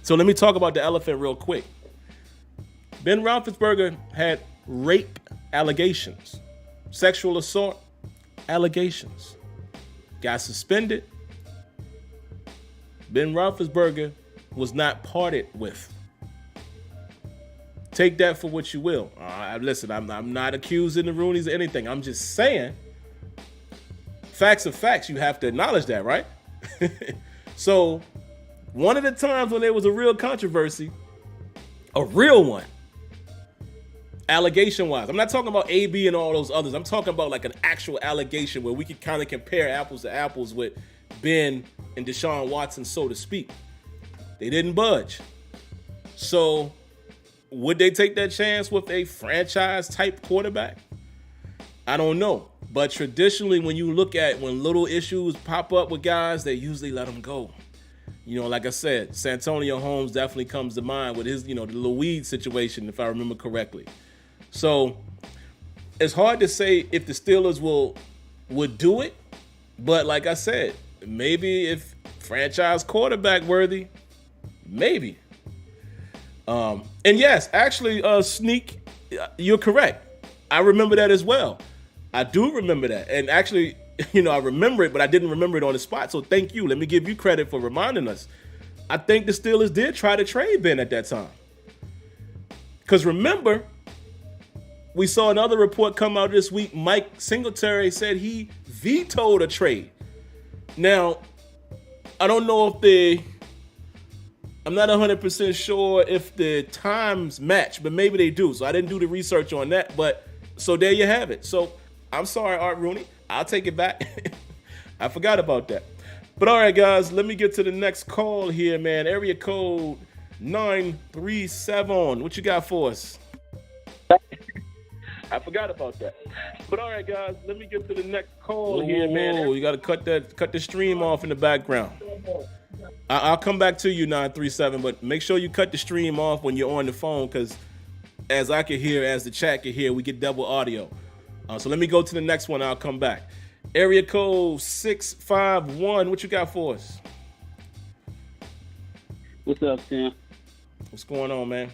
So let me talk about the elephant real quick. Ben Roethlisberger had rape allegations, sexual assault allegations, got suspended. Ben Roethlisberger was not parted with. Take that for what you will. Listen, I'm not accusing the Rooneys of anything. I'm just saying, facts are facts. You have to acknowledge that, right? So, one of the times when there was a real controversy, a real one, allegation-wise. I'm not talking about AB and all those others. I'm talking about like an actual allegation where we could kind of compare apples to apples with Ben and Deshaun Watson, so to speak. They didn't budge. So, would they take that chance with a franchise-type quarterback? I don't know. But traditionally, when you look at when little issues pop up with guys, they usually let them go. You know, like I said, Santonio Holmes definitely comes to mind with his, the little weed situation, if I remember correctly. So, it's hard to say if the Steelers would do it. But like I said, maybe if franchise quarterback worthy, maybe. And yes, actually, Sneak, you're correct. I remember that as well. I do remember that. And actually, I remember it, but I didn't remember it on the spot. So thank you. Let me give you credit for reminding us. I think the Steelers did try to trade Ben at that time. Because remember, we saw another report come out this week. Mike Singletary said he vetoed a trade. Now, I don't know if I'm not 100% sure if the times match, but maybe they do. So I didn't do the research on that. But so there you have it. So I'm sorry, Art Rooney. I'll take it back. I forgot about that. But all right, guys, let me get to the next call here, man. Area code 937. What you got for us? I forgot about that. But all right, guys, let me get to the next call here, man. You got to cut the stream off in the background. I'll come back to you, 937, but make sure you cut the stream off when you're on the phone, because as I can hear, as the chat can hear, we get double audio. So let me go to the next one. I'll come back. Area code 651. What you got for us? What's up, Sam? What's going on, man?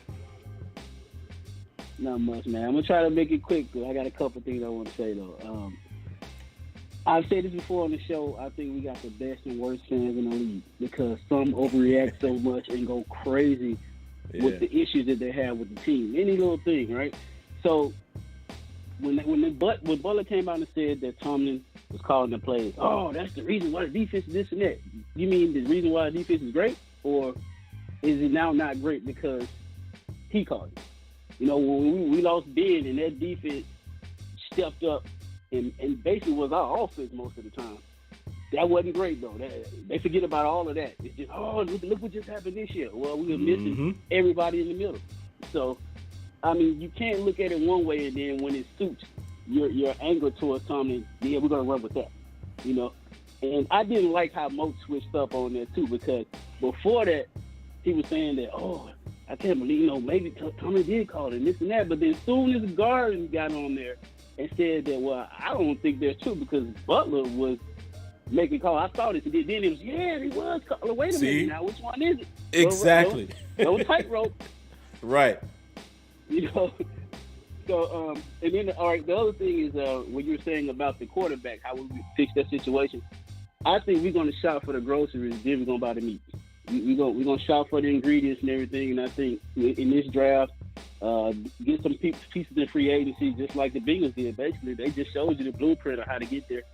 Not much, man. I'm going to try to make it quick, but I got a couple things I want to say, though. I've said this before on the show. I think we got the best and worst fans in the league because some overreact so much and go crazy with the issues that they have with the team. Any little thing, right? So when Butler came out and said that Tomlin was calling the plays, oh, that's the reason why the defense is this and that. You mean the reason why the defense is great? Or is it now not great because he called it? When we lost Ben and that defense stepped up and basically was our offense most of the time. That wasn't great, though. They forget about all of that. It's just, look what just happened this year. Well, we were missing everybody in the middle. So, I mean, you can't look at it one way and then when it suits your anger towards Tomlin, we're going to run with that, And I didn't like how Moat switched up on that, too, because before that, he was saying that, I can't believe, maybe Tomlin did call it and this and that. But then as soon as Garden got on there and said that, well, I don't think that's true because Butler was making calls. I saw this. And then it was, he was calling. Wait a minute now. Which one is it? Exactly. No tightrope. Right. So, and then, all right, the other thing is when you were saying about the quarterback, how we fix that situation, I think we're going to shop for the groceries, then we're going to buy the meat. We're going to shop for the ingredients and everything, and I think in this draft, get some pieces in free agency, just like the Bengals did. Basically, they just showed you the blueprint of how to get there.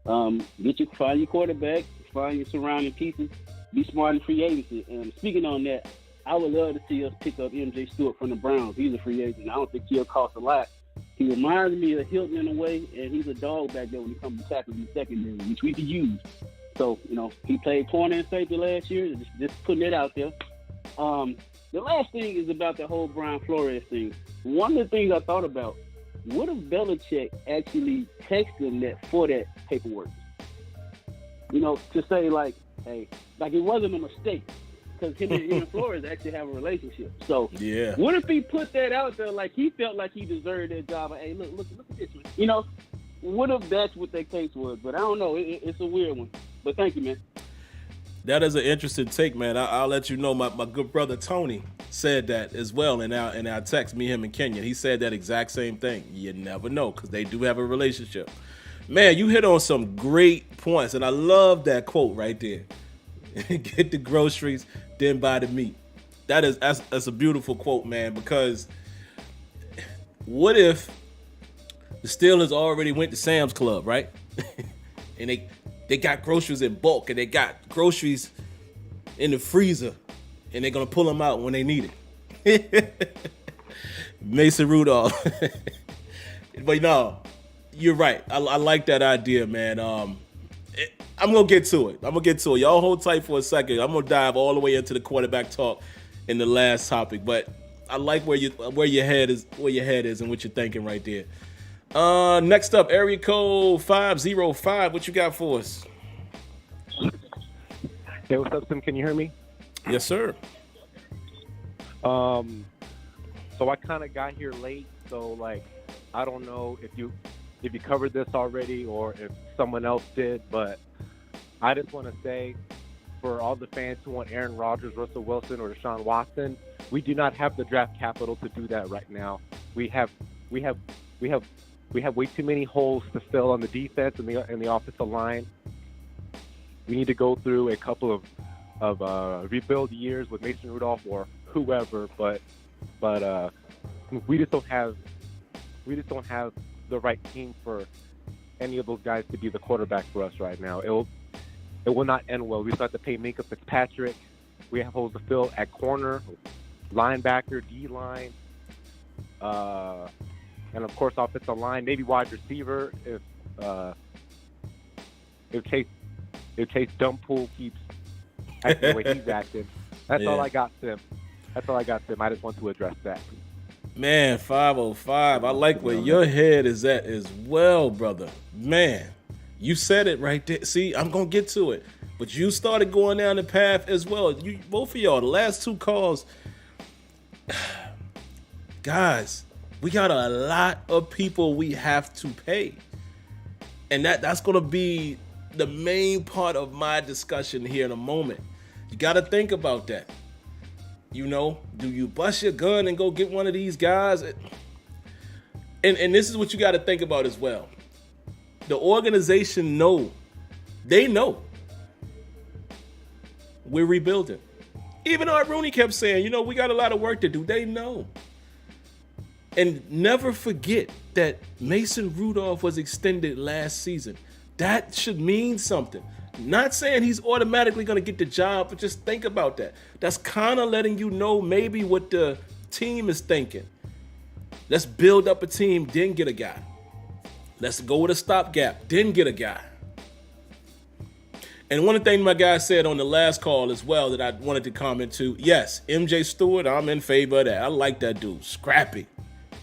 Find your quarterback, find your surrounding pieces, be smart in free agency. And speaking on that, I would love to see us pick up MJ Stewart from the Browns. He's a free agent. I don't think he'll cost a lot. He reminds me of Hilton in a way, and he's a dog back there when he comes to tackle in the secondary, which we could use. So, he played corner and safety last year. Just putting it out there. The last thing is about the whole Brian Flores thing. One of the things I thought about, what if Belichick actually texted him for that paperwork? To say like, hey, like it wasn't a mistake. Because him and Flores actually have a relationship. So, yeah. What if he put that out there like he felt like he deserved that job? Hey, look at this one. What if that's what their case was? But I don't know. It's a weird one. But thank you, man. That is an interesting take, man. I'll let you know. My good brother Tony said that as well in our text, me, him, and Kenya. He said that exact same thing. You never know because they do have a relationship. Man, you hit on some great points, and I love that quote right there. Get the groceries, then buy the meat. That's a beautiful quote, man, because what if the Steelers already went to Sam's Club, right? And they got groceries in bulk, and they got groceries in the freezer, and they're going to pull them out when they need it. Mason Rudolph. But no, you're right. I like that idea, man. I'm going to get to it. Y'all hold tight for a second. I'm going to dive all the way into the quarterback talk in the last topic. But I like where your head is and what you're thinking right there. Next up, area code 505. What you got for us? Hey, what's up, Sim? Can you hear me? Yes, sir. So I kind of got here late. So, I don't know if you covered this already or if someone else did, but I just want to say for all the fans who want Aaron Rodgers, Russell Wilson, or Deshaun Watson, we do not have the draft capital to do that right now. We have way too many holes to fill on the defense and the offensive line. We need to go through a couple of rebuild years with Mason Rudolph or whoever, but we just don't have the right team for any of those guys to be the quarterback for us right now. It will not end well. We still have to pay Minkah Fitzpatrick. We have holes to fill at corner, linebacker, D-line, and of course offensive line, maybe wide receiver if Chase Dumpool keeps acting the way he's acting. That's all I got, Sim. I just want to address that. Man, 505. I like where your head is at as well, brother. Man, you said it right there. See, I'm going to get to it. But you started going down the path as well. Both of y'all, the last two calls. Guys, we got a lot of people we have to pay. And that's going to be the main part of my discussion here in a moment. You got to think about that. Do you bust your gun and go get one of these guys? And this is what you got to think about as well. The organization they know we're rebuilding. Even Art Rooney kept saying, we got a lot of work to do. They know. And never forget that Mason Rudolph was extended last season. That should mean something. Not saying he's automatically going to get the job, but just think about that. That's kind of letting you know maybe what the team is thinking. Let's build up a team, then get a guy. Let's go with a stopgap, then get a guy. And one thing my guy said on the last call as well that I wanted to comment to, yes, MJ Stewart, I'm in favor of that. I like that dude. Scrappy.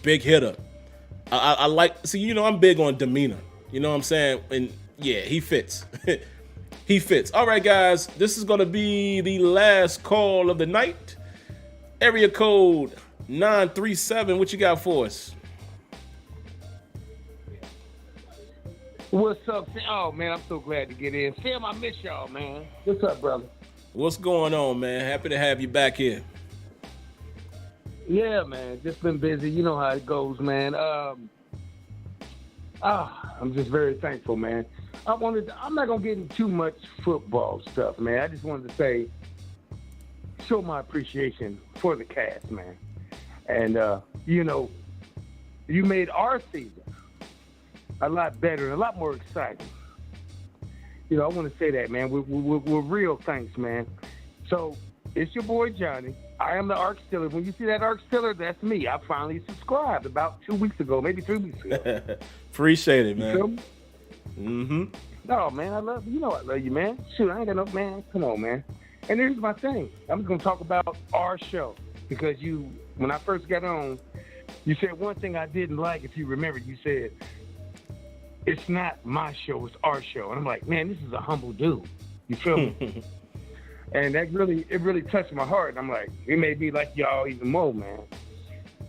Big hitter. I like, I'm big on demeanor. You know what I'm saying? And yeah, he fits. He fits. All right, guys, this is going to be the last call of the night. Area code 937. What you got for us? What's up, Sam? Oh, man, I'm so glad to get in. Sam, I miss y'all, man. What's up, brother? What's going on, man? Happy to have you back here. Yeah, man, just been busy. You know how it goes, man. I'm just very thankful, man. I'm not going to get into too much football stuff, man. I just wanted to show my appreciation for the cast, man. And, you made our season a lot better and a lot more exciting. I want to say that, man. We're real thanks, man. So, it's your boy, Johnny. I am the Arc Steeler. When you see that Arc Steeler, that's me. I finally subscribed about 2 weeks ago, maybe 3 weeks ago. Appreciate it, man. You feel me? Mm-hmm. No, man, I love you. I love you, man. Shoot, I ain't got no man. Come on, man. And here's my thing. I'm just gonna talk about our show because when I first got on, you said one thing I didn't like. If you remember, you said it's not my show, it's our show. And I'm like, man, this is a humble dude. You feel me? And it really touched my heart. And I'm like, it made me like y'all even more, man.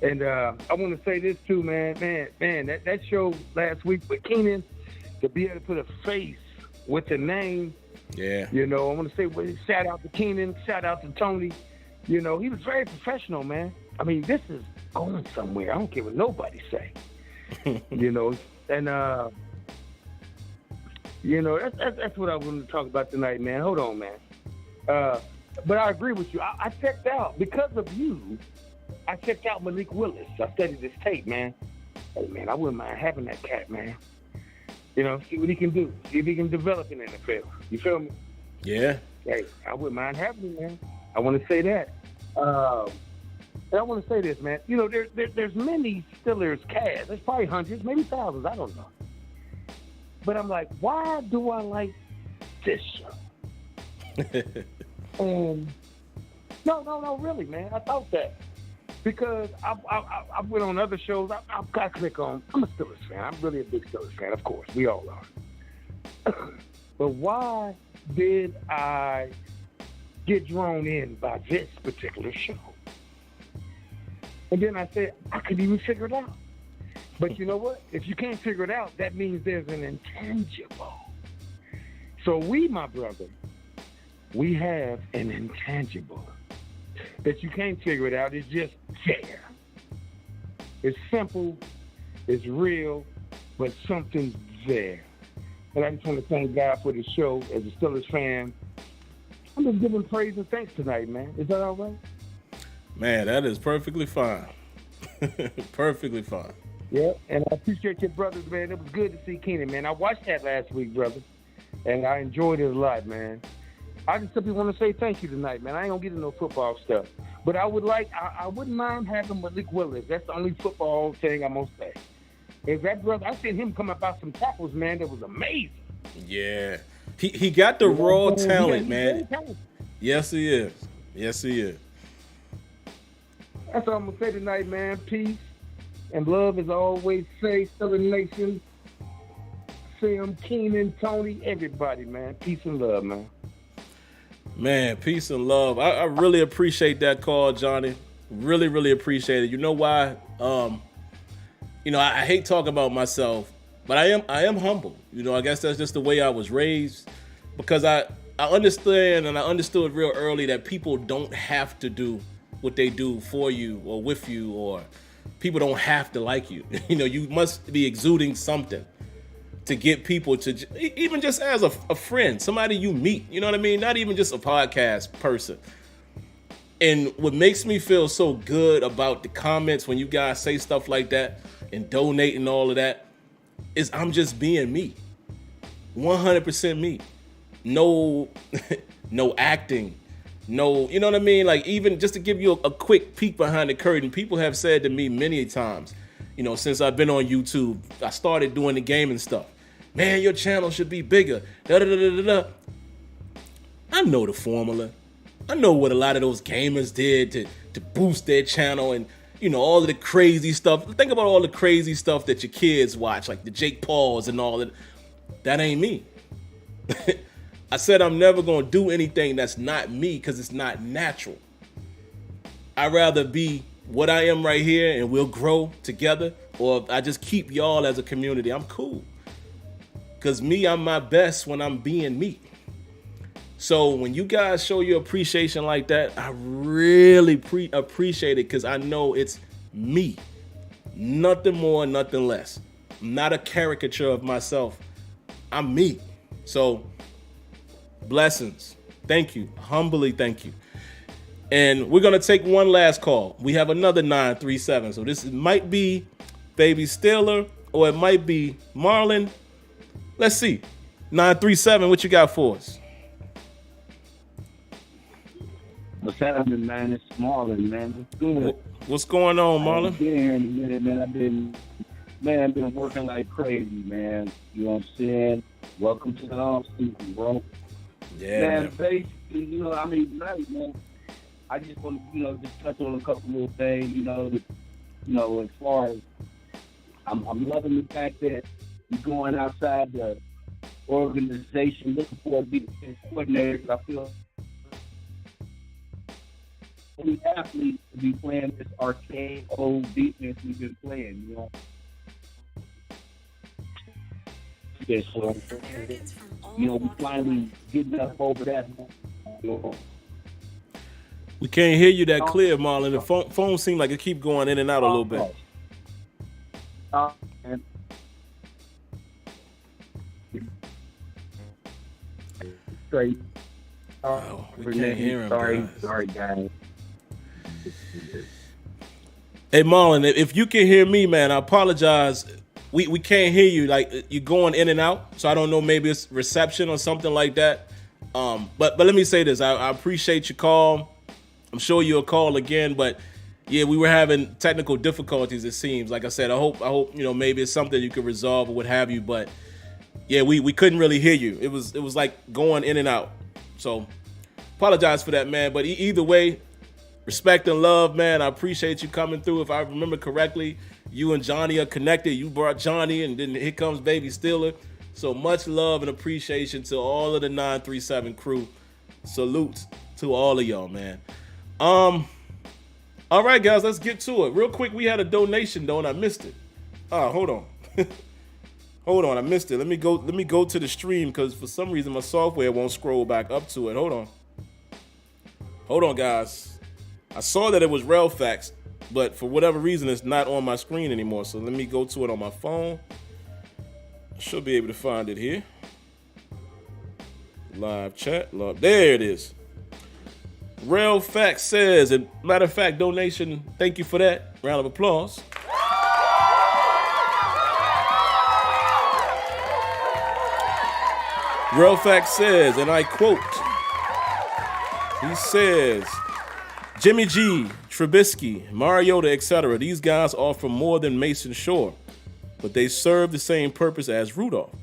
And I want to say this too, man. That show last week with Keenan, to be able to put a face with the name. Yeah. I want to say shout out to Keenan, shout out to Tony. He was very professional, man. I mean, this is going somewhere. I don't care what nobody say. And that's what I wanted to talk about tonight, man. Hold on, man. But I agree with you. I checked out because of you. I checked out Malik Willis. I studied his tape, man. Hey, man, I wouldn't mind having that cat, man. See what he can do. See if he can develop in the NFL. You feel me? Yeah. Hey, I wouldn't mind having him, man. I want to say that. And I want to say this, man. There's many Steelers cats. There's probably hundreds, maybe thousands. I don't know. But I'm like, why do I like this show? No, really, man. I thought that. Because I went on other shows. I click on. I'm a Steelers fan. I'm really a big Steelers fan, of course. We all are. But why did I get drawn in by this particular show? And then I said, I could even figure it out. But you know what? If you can't figure it out, that means there's an intangible. So my brother, we have an intangible that you can't figure it out. It's just there. It's simple, it's real, but something's there. And I just want to thank God for the show. As a Steelers fan, I'm just giving praise and thanks tonight, man. Is that all right? Man, that is perfectly fine. Perfectly fine. Yeah, and I appreciate your brothers, man. It was good to see Keenan, man. I watched that last week, brother, and I enjoyed it a lot, man. I just simply want to say thank you tonight, man. I ain't gonna get into no football stuff, but I wouldn't mind having Malik Willis. That's the only football thing I'm gonna say. Is that brother? I seen him come about some tackles, man. That was amazing. Yeah, he got the raw talent, man. Yes, he is. Yes, he is. That's all I'm gonna say tonight, man. Peace and love, as I always say. Southern Nation, Sim, Keenan, Tony, everybody, man. Peace and love, man. Man, peace and love. I really appreciate that call, Johnny. Really, really appreciate it. You know why? I hate talking about myself, but I am humble. I guess that's just the way I was raised, because I understand, and I understood real early that people don't have to do what they do for you or with you, or people don't have to like you. You must be exuding something to get people to, even just as a friend, somebody you meet, you know what I mean? Not even just a podcast person. And what makes me feel so good about the comments when you guys say stuff like that and donate and all of that is I'm just being me. 100% me. No acting. No, you know what I mean? Like, even just to give you a quick peek behind the curtain, people have said to me many times, since I've been on YouTube, I started doing the gaming stuff. Man, your channel should be bigger. Da-da-da-da-da. I know the formula. I know what a lot of those gamers did to boost their channel, and all of the crazy stuff. Think about all the crazy stuff that your kids watch, like the Jake Pauls and all that. That ain't me. I said I'm never going to do anything that's not me because it's not natural. I'd rather be what I am right here and we'll grow together, or if I just keep y'all as a community, I'm cool. Because I'm my best when I'm being me. So when you guys show your appreciation like that, I really appreciate it, because I know it's me. Nothing more, nothing less. I'm not a caricature of myself. I'm me. So blessings. Thank you. Humbly thank you. And we're going to take one last call. We have another 937. So this might be Baby Steeler, or it might be Marlon. Let's see. 937, what you got for us? What's happening, man? It's Marlon, man. What's good? What's going on, Marlon? I've been here in a minute, man. I've been Man, been working like crazy, man. You know what I'm saying? Welcome to the off season, bro. Yeah, Man, basically, tonight, man, I just want to, just touch on a couple little things, as far as I'm loving the fact that you're going outside the organization looking for a defense coordinator. 'Cause I feel any athlete to be playing this arcane old defense we've been playing, Yeah, so, we finally getting up over that. we can't hear you that clear, Marlon. The phone seems like it keep going in and out a little bit. And straight. We can't hear him. Sorry, guys. Hey, Marlon, if you can hear me, man, I apologize. We can't hear you. Like, you're going in and out, so I don't know. Maybe it's reception or something like that. But let me say this. I appreciate your call. I'm sure you'll call again. But yeah, we were having technical difficulties. It seems. Like I said, I hope maybe it's something you can resolve or what have you. But yeah, we couldn't really hear you. It was like going in and out. So apologize for that, man. But either way, respect and love, man. I appreciate you coming through. If I remember correctly, you and Johnny are connected. You brought Johnny, and then here comes Baby Steeler. So much love and appreciation to all of the 937 crew. Salutes to all of y'all, man. All right, guys, let's get to it. Real quick, we had a donation, though, and I missed it. Hold on. Hold on, I missed it. Let me go to the stream because for some reason my software won't scroll back up to it. Hold on, guys. I saw that it was Relfax, but for whatever reason, it's not on my screen anymore. So let me go to it on my phone. I should be able to find it here. Live chat. There it is. Relfax says, and matter of fact, donation, thank you for that. Round of applause. Relfax says, and I quote, he says, Jimmy G, Trubisky, Mariota, etc. These guys offer more than Mason Shore, but they serve the same purpose as Rudolph,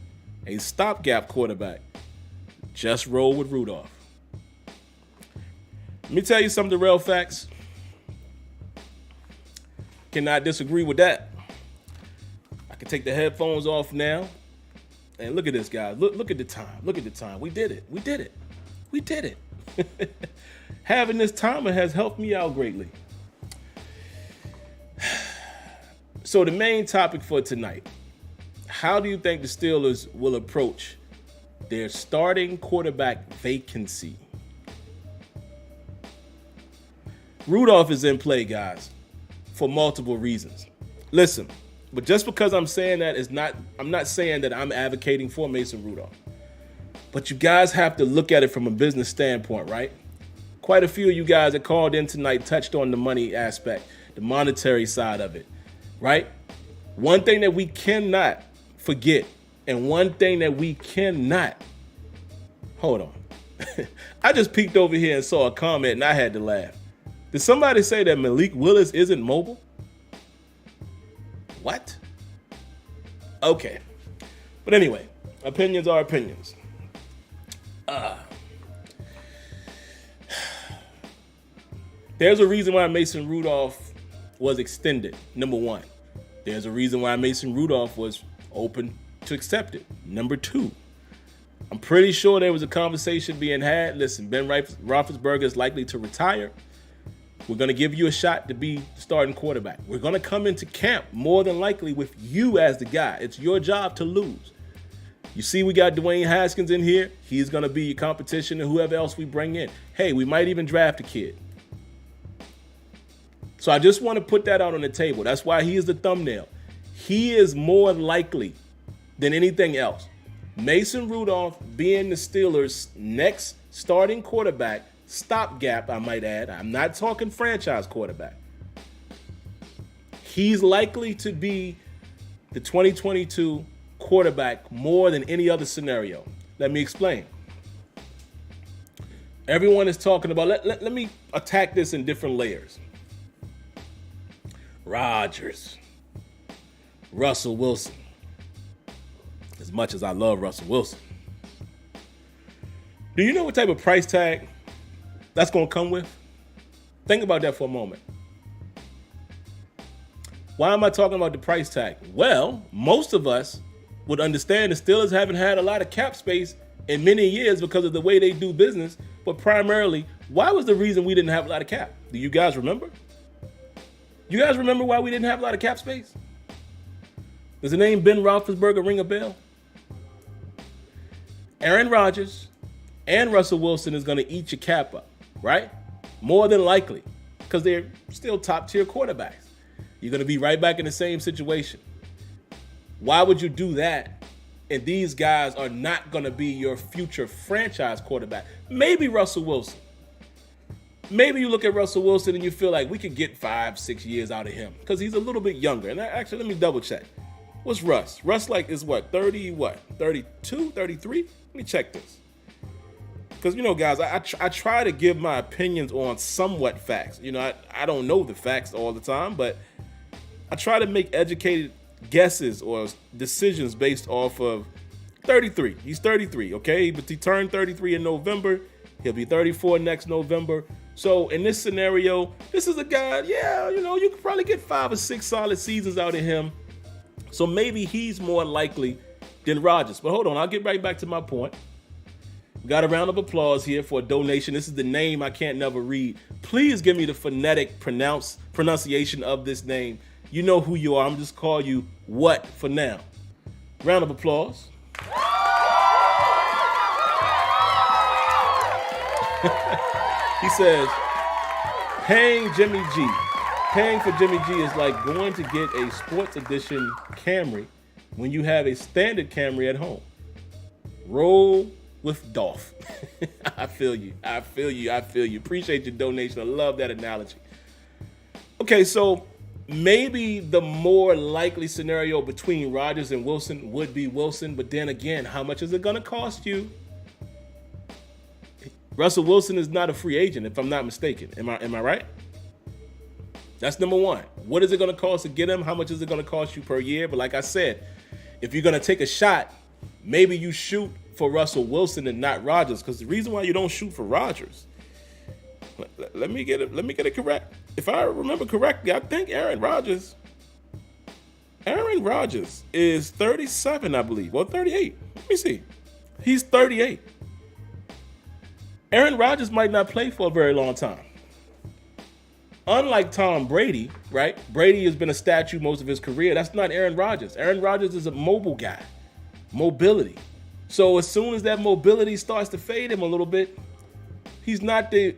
a stopgap quarterback. Just roll with Rudolph. Let me tell you something, Relfax. Cannot disagree with that. I can take the headphones off now. And look at this, guys. Look at the time. Look at the time. We did it. Having this timer has helped me out greatly. So the main topic for tonight, how do you think the Steelers will approach their starting quarterback vacancy? Rudolph is in play, guys, for multiple reasons. Listen, but just because I'm saying that I'm not saying that I'm advocating for Mason Rudolph. But you guys have to look at it from a business standpoint, right? Quite a few of you guys that called in tonight touched on the money aspect, the monetary side of it, right? One thing that we cannot forget, and one thing that we cannot, hold on. I just peeked over here and saw a comment and I had to laugh. Did somebody say that Malik Willis isn't mobile? What? Okay. But anyway, opinions are opinions. There's a reason why Mason Rudolph was extended, number one. There's a reason why Mason Rudolph was open to accept it. Number two, I'm pretty sure there was a conversation being had. Listen, Ben Roethlisberger is likely to retire. We're going to give you a shot to be starting quarterback. We're going to come into camp more than likely with you as the guy. It's your job to lose. You see, we got Dwayne Haskins in here. He's going to be your competition to whoever else we bring in. Hey, we might even draft a kid. So I just want to put that out on the table. That's why he is the thumbnail. He is more likely than anything else. Mason Rudolph being the Steelers' next starting quarterback, stopgap, I might add. I'm not talking franchise quarterback. He's likely to be the 2022 quarterback more than any other scenario. Let me explain. Everyone is talking about, let me attack this in different layers. Rodgers. Russell Wilson. As much as I love Russell Wilson. Do you know what type of price tag that's going to come with? Think about that for a moment. Why am I talking about the price tag? Well, most of us would understand the Steelers haven't had a lot of cap space in many years because of the way they do business. But primarily, why was the reason we didn't have a lot of cap? Do you guys remember? You guys remember why we didn't have a lot of cap space? Does the name Ben Roethlisberger ring a bell? Aaron Rodgers and Russell Wilson is going to eat your cap up, right? More than likely, because they're still top-tier quarterbacks. You're going to be right back in the same situation. Why would you do that? And these guys are not going to be your future franchise quarterback. Maybe Russell Wilson. Maybe you look at Russell Wilson and you feel like we could get 5-6 years out of him because he's a little bit younger. And actually, let me double check. What's Russ? Russ is what, 32, 33? Let me check this. Because, guys, I try to give my opinions on somewhat facts. I don't know the facts all the time, but I try to make educated guesses or decisions based off of 33. He's 33, okay? But he turned 33 in November. He'll be 34 next November. So in this scenario, this is a guy, you could probably get 5 or 6 solid seasons out of him. So maybe he's more likely than Rodgers. But hold on, I'll get right back to my point. We got a round of applause here for a donation. This is the name I can't never read. Please give me the phonetic pronunciation of this name. You know who you are. I'm just call you What for now. Round of applause. He says, paying for Jimmy G is like going to get a sports edition Camry when you have a standard Camry at home. Roll with Dolph. I feel you. Appreciate your donation. I love that analogy. Okay, so maybe the more likely scenario between Rodgers and Wilson would be Wilson, but then again, how much is it going to cost you? Russell Wilson is not a free agent, if I'm not mistaken. Am I right? That's number one. What is it going to cost to get him? How much is it going to cost you per year? But like I said, if you're going to take a shot, maybe you shoot for Russell Wilson and not Rodgers, because the reason why you don't shoot for Rodgers, let me get it correct. If I remember correctly, I think Aaron Rodgers is 37, I believe. Well, 38. Let me see. He's 38. Aaron Rodgers might not play for a very long time. Unlike Tom Brady, right? Brady has been a statue most of his career. That's not Aaron Rodgers. Aaron Rodgers is a mobile guy. Mobility. So as soon as that mobility starts to fade him a little bit, he's not the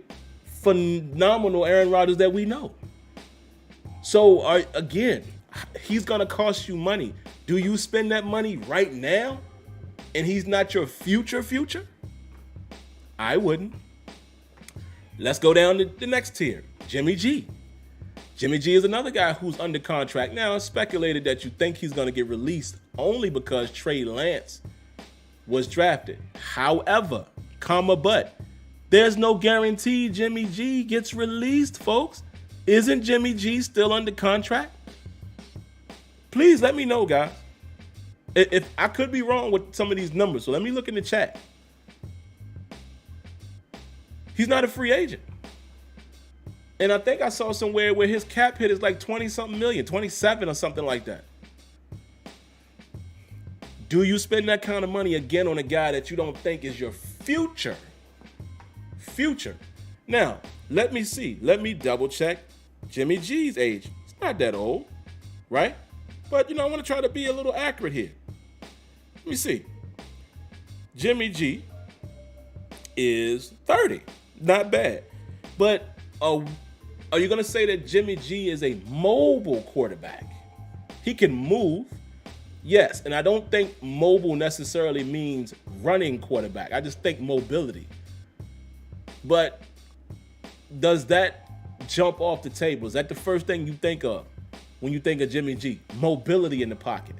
phenomenal Aaron Rodgers that we know. So again, he's going to cost you money. Do you spend that money right now and he's not your future? I wouldn't. Let's go down to the next tier. Jimmy G. Jimmy G is another guy who's under contract. Now, it's speculated that you think he's going to get released only because Trey Lance was drafted. However, but there's no guarantee Jimmy G gets released, folks. Isn't Jimmy G still under contract? Please let me know, guys. If I could be wrong with some of these numbers, so let me look in the chat. He's not a free agent. And I think I saw somewhere where his cap hit is like 20-something million, 27 or something like that. Do you spend that kind of money again on a guy that you don't think is your future? Now, let me see. Let me double check Jimmy G's age. It's not that old, right? But, I want to try to be a little accurate here. Let me see. Jimmy G is 30. Not bad. But are you going to say that Jimmy G is a mobile quarterback? He can move. Yes, and I don't think mobile necessarily means running quarterback. I just think mobility. But does that jump off the table? Is that the first thing you think of when you think of Jimmy G? Mobility in the pocket,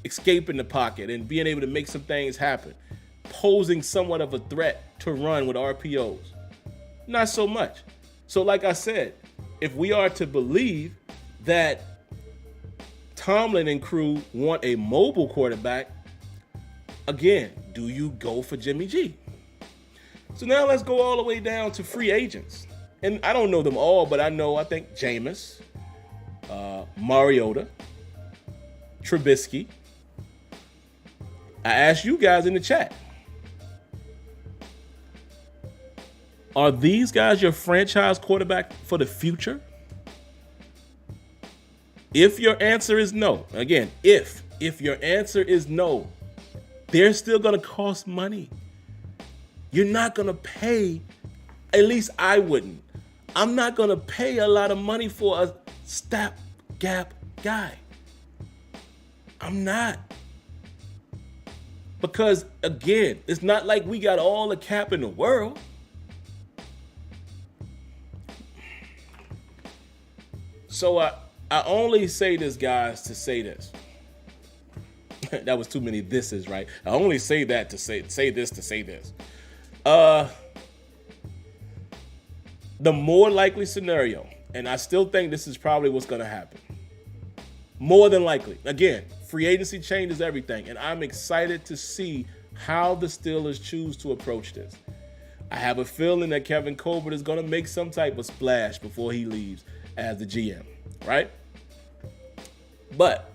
escape in the pocket, and being able to make some things happen, posing somewhat of a threat to run with RPOs. Not so much. So like I said, if we are to believe that Tomlin and crew want a mobile quarterback, again, do you go for Jimmy G? So now let's go all the way down to free agents. And I don't know them all, but I think Jameis, Mariota, Trubisky. I asked you guys in the chat, are these guys your franchise quarterback for the future? If your answer is no, again, if your answer is no, they're still going to cost money. You're not going to pay, at least I wouldn't. I'm not going to pay a lot of money for a stopgap guy. I'm not. Because, again, it's not like we got all the cap in the world. So I only say this, guys, to say this. That was too many thises, right? I only say that to say this to say this. The more likely scenario, and I still think this is probably what's going to happen. More than likely. Again, free agency changes everything, and I'm excited to see how the Steelers choose to approach this. I have a feeling that Kevin Colbert is going to make some type of splash before he leaves as the GM, right? But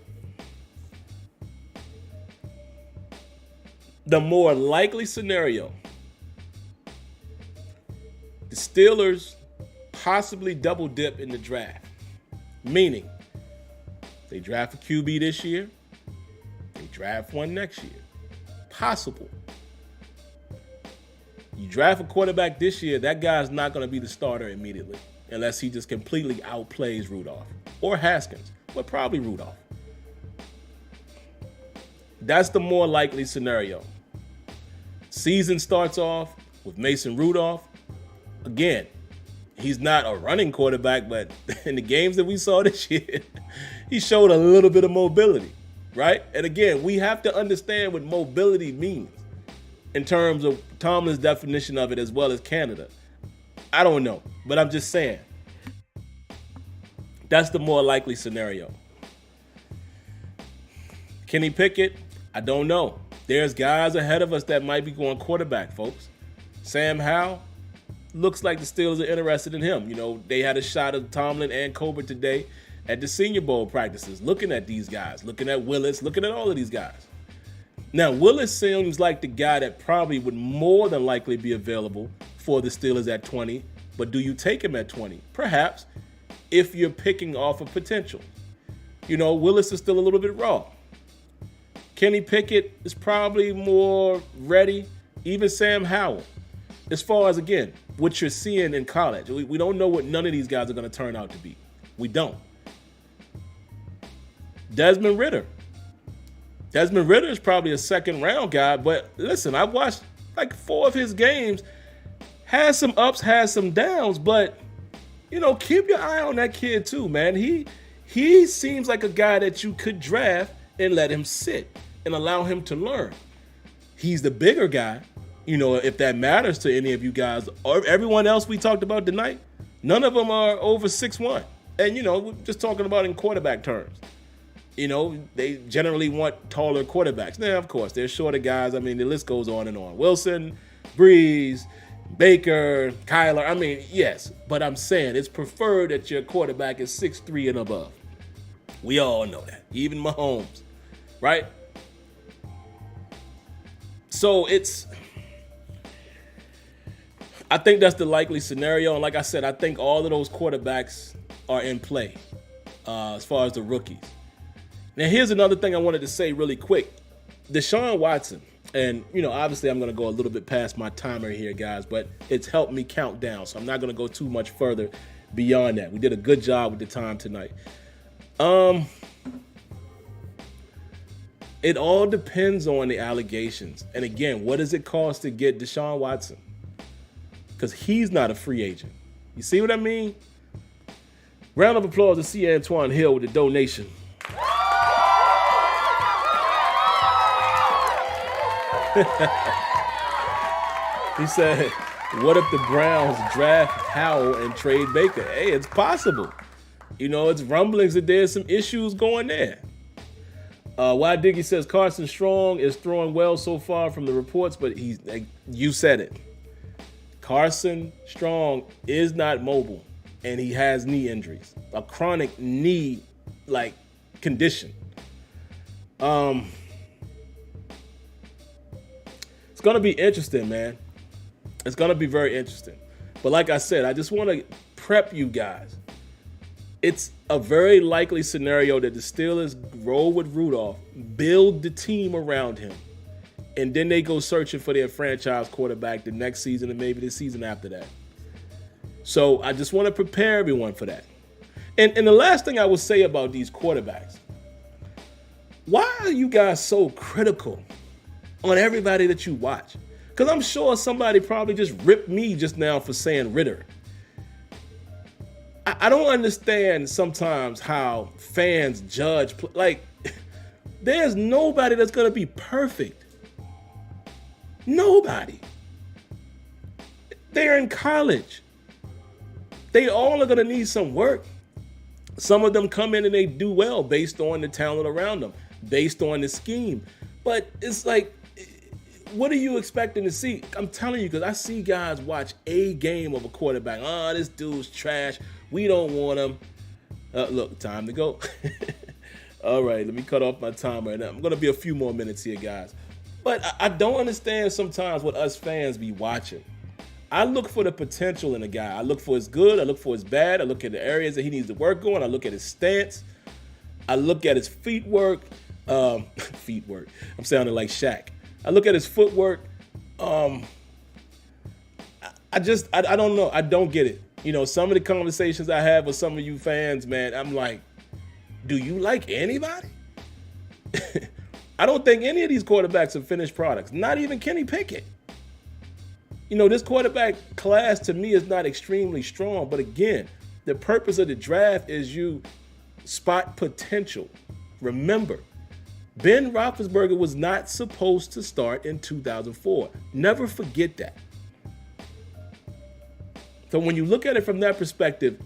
the more likely scenario, the Steelers possibly double dip in the draft, meaning they draft a QB this year, they draft one next year. Possible. You draft a quarterback this year, that guy's not going to be the starter immediately unless he just completely outplays Rudolph or Haskins, but probably Rudolph. That's the more likely scenario. Season starts off with Mason Rudolph. Again, he's not a running quarterback, but in the games that we saw this year, he showed a little bit of mobility, right? And again, we have to understand what mobility means in terms of Tomlin's definition of it as well as Canada. I don't know, but I'm just saying. That's the more likely scenario. Kenny Pickett, I don't know. There's guys ahead of us that might be going quarterback, folks. Sam Howell, looks like the Steelers are interested in him. You know, they had a shot of Tomlin and Colbert today at the Senior Bowl practices, looking at these guys, looking at Willis, looking at all of these guys. Now, Willis seems like the guy that probably would more than likely be available for the Steelers at 20, but do you take him at 20? Perhaps, if you're picking off of potential. You know, Willis is still a little bit raw. Kenny Pickett is probably more ready, even Sam Howell. As far as, again, what you're seeing in college, we don't know what none of these guys are going to turn out to be. We don't. Desmond Ridder. Desmond Ridder is probably a second-round guy, but listen, I've watched like 4 of his games. Has some ups, has some downs, but, you know, keep your eye on that kid too, man. He seems like a guy that you could draft and let him sit and allow him to learn. He's the bigger guy. You know, if that matters to any of you guys or everyone else we talked about tonight, none of them are over 6'1". And, you know, we're just talking about in quarterback terms. You know, they generally want taller quarterbacks. Now, of course, there's shorter guys. I mean, the list goes on and on. Wilson, Breeze, Baker, Kyler. I mean, yes, but I'm saying it's preferred that your quarterback is 6'3" and above. We all know that. Even Mahomes, right? So I think that's the likely scenario. And like I said, I think all of those quarterbacks are in play as far as the rookies. Now, here's another thing I wanted to say really quick. Deshaun Watson, and, you know, obviously I'm going to go a little bit past my timer here, guys, but it's helped me count down, so I'm not going to go too much further beyond that. We did a good job with the time tonight. It all depends on the allegations. And again, what does it cost to get Deshaun Watson? Because he's not a free agent. You see what I mean? Round of applause to C. Antoine Hill with the donation. He said, what if the Browns draft Howell and trade Baker? Hey, it's possible. You know, it's rumblings that there's some issues going there. Why Diggy says Carson Strong is throwing well so far from the reports, but you said it. Carson Strong is not mobile, and he has knee injuries, a chronic knee condition. It's gonna be interesting, man. It's gonna be very interesting. But like I said, I just want to prep you guys. It's a very likely scenario that the Steelers roll with Rudolph, build the team around him, and then they go searching for their franchise quarterback the next season and maybe the season after that. So I just want to prepare everyone for that. And the last thing I will say about these quarterbacks, why are you guys so critical on everybody that you watch? Because I'm sure somebody probably just ripped me just now for saying Ritter. I don't understand sometimes how fans judge. There's nobody that's going to be perfect. Nobody. They're in college. They all are going to need some work. Some of them come in and they do well based on the talent around them, based on the scheme. But it's like, what are you expecting to see? I'm telling you, because I see guys watch a game of a quarterback. Oh, this dude's trash. We don't want him. Look, time to go. All right, let me cut off my timer. And I'm going to be a few more minutes here, guys. But I don't understand sometimes what us fans be watching. I look for the potential in a guy. I look for his good. I look for his bad. I look at the areas that he needs to work on. I look at his stance. I look at his feet work. Feet work. I'm sounding like Shaq. I look at his footwork. I don't know. I don't get it. You know, some of the conversations I have with some of you fans, man, I'm like, do you like anybody? I don't think any of these quarterbacks are finished products. Not even Kenny Pickett. You know, this quarterback class to me is not extremely strong. But again, the purpose of the draft is you spot potential. Remember, Ben Roethlisberger was not supposed to start in 2004. Never forget that. So when you look at it from that perspective,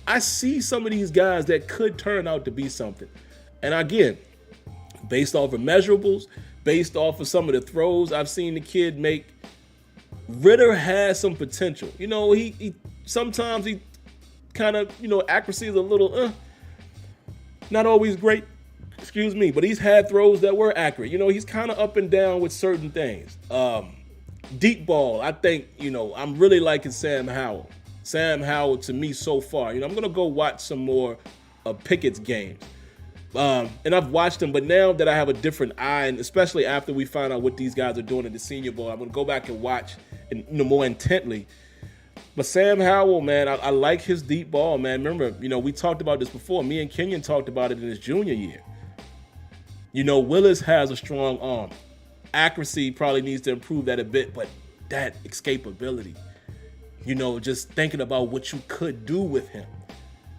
I see some of these guys that could turn out to be something. And again, based off of measurables, based off of some of the throws I've seen the kid make, Ritter has some potential. You know, he sometimes he kind of, accuracy is a little not always great. Excuse me, but he's had throws that were accurate. You know, he's kind of up and down with certain things. Deep ball, I think, I'm really liking Sam Howell. Sam Howell, to me, so far. I'm going to go watch some more of Pickett's games. And I've watched them, but now that I have a different eye, and especially after we find out what these guys are doing in the Senior Bowl, I'm going to go back and watch more intently. But Sam Howell, man, I like his deep ball, man. Remember, we talked about this before. Me and Kenyon talked about it in his junior year. Willis has a strong arm. Accuracy probably needs to improve that a bit, but that escapability, just thinking about what you could do with him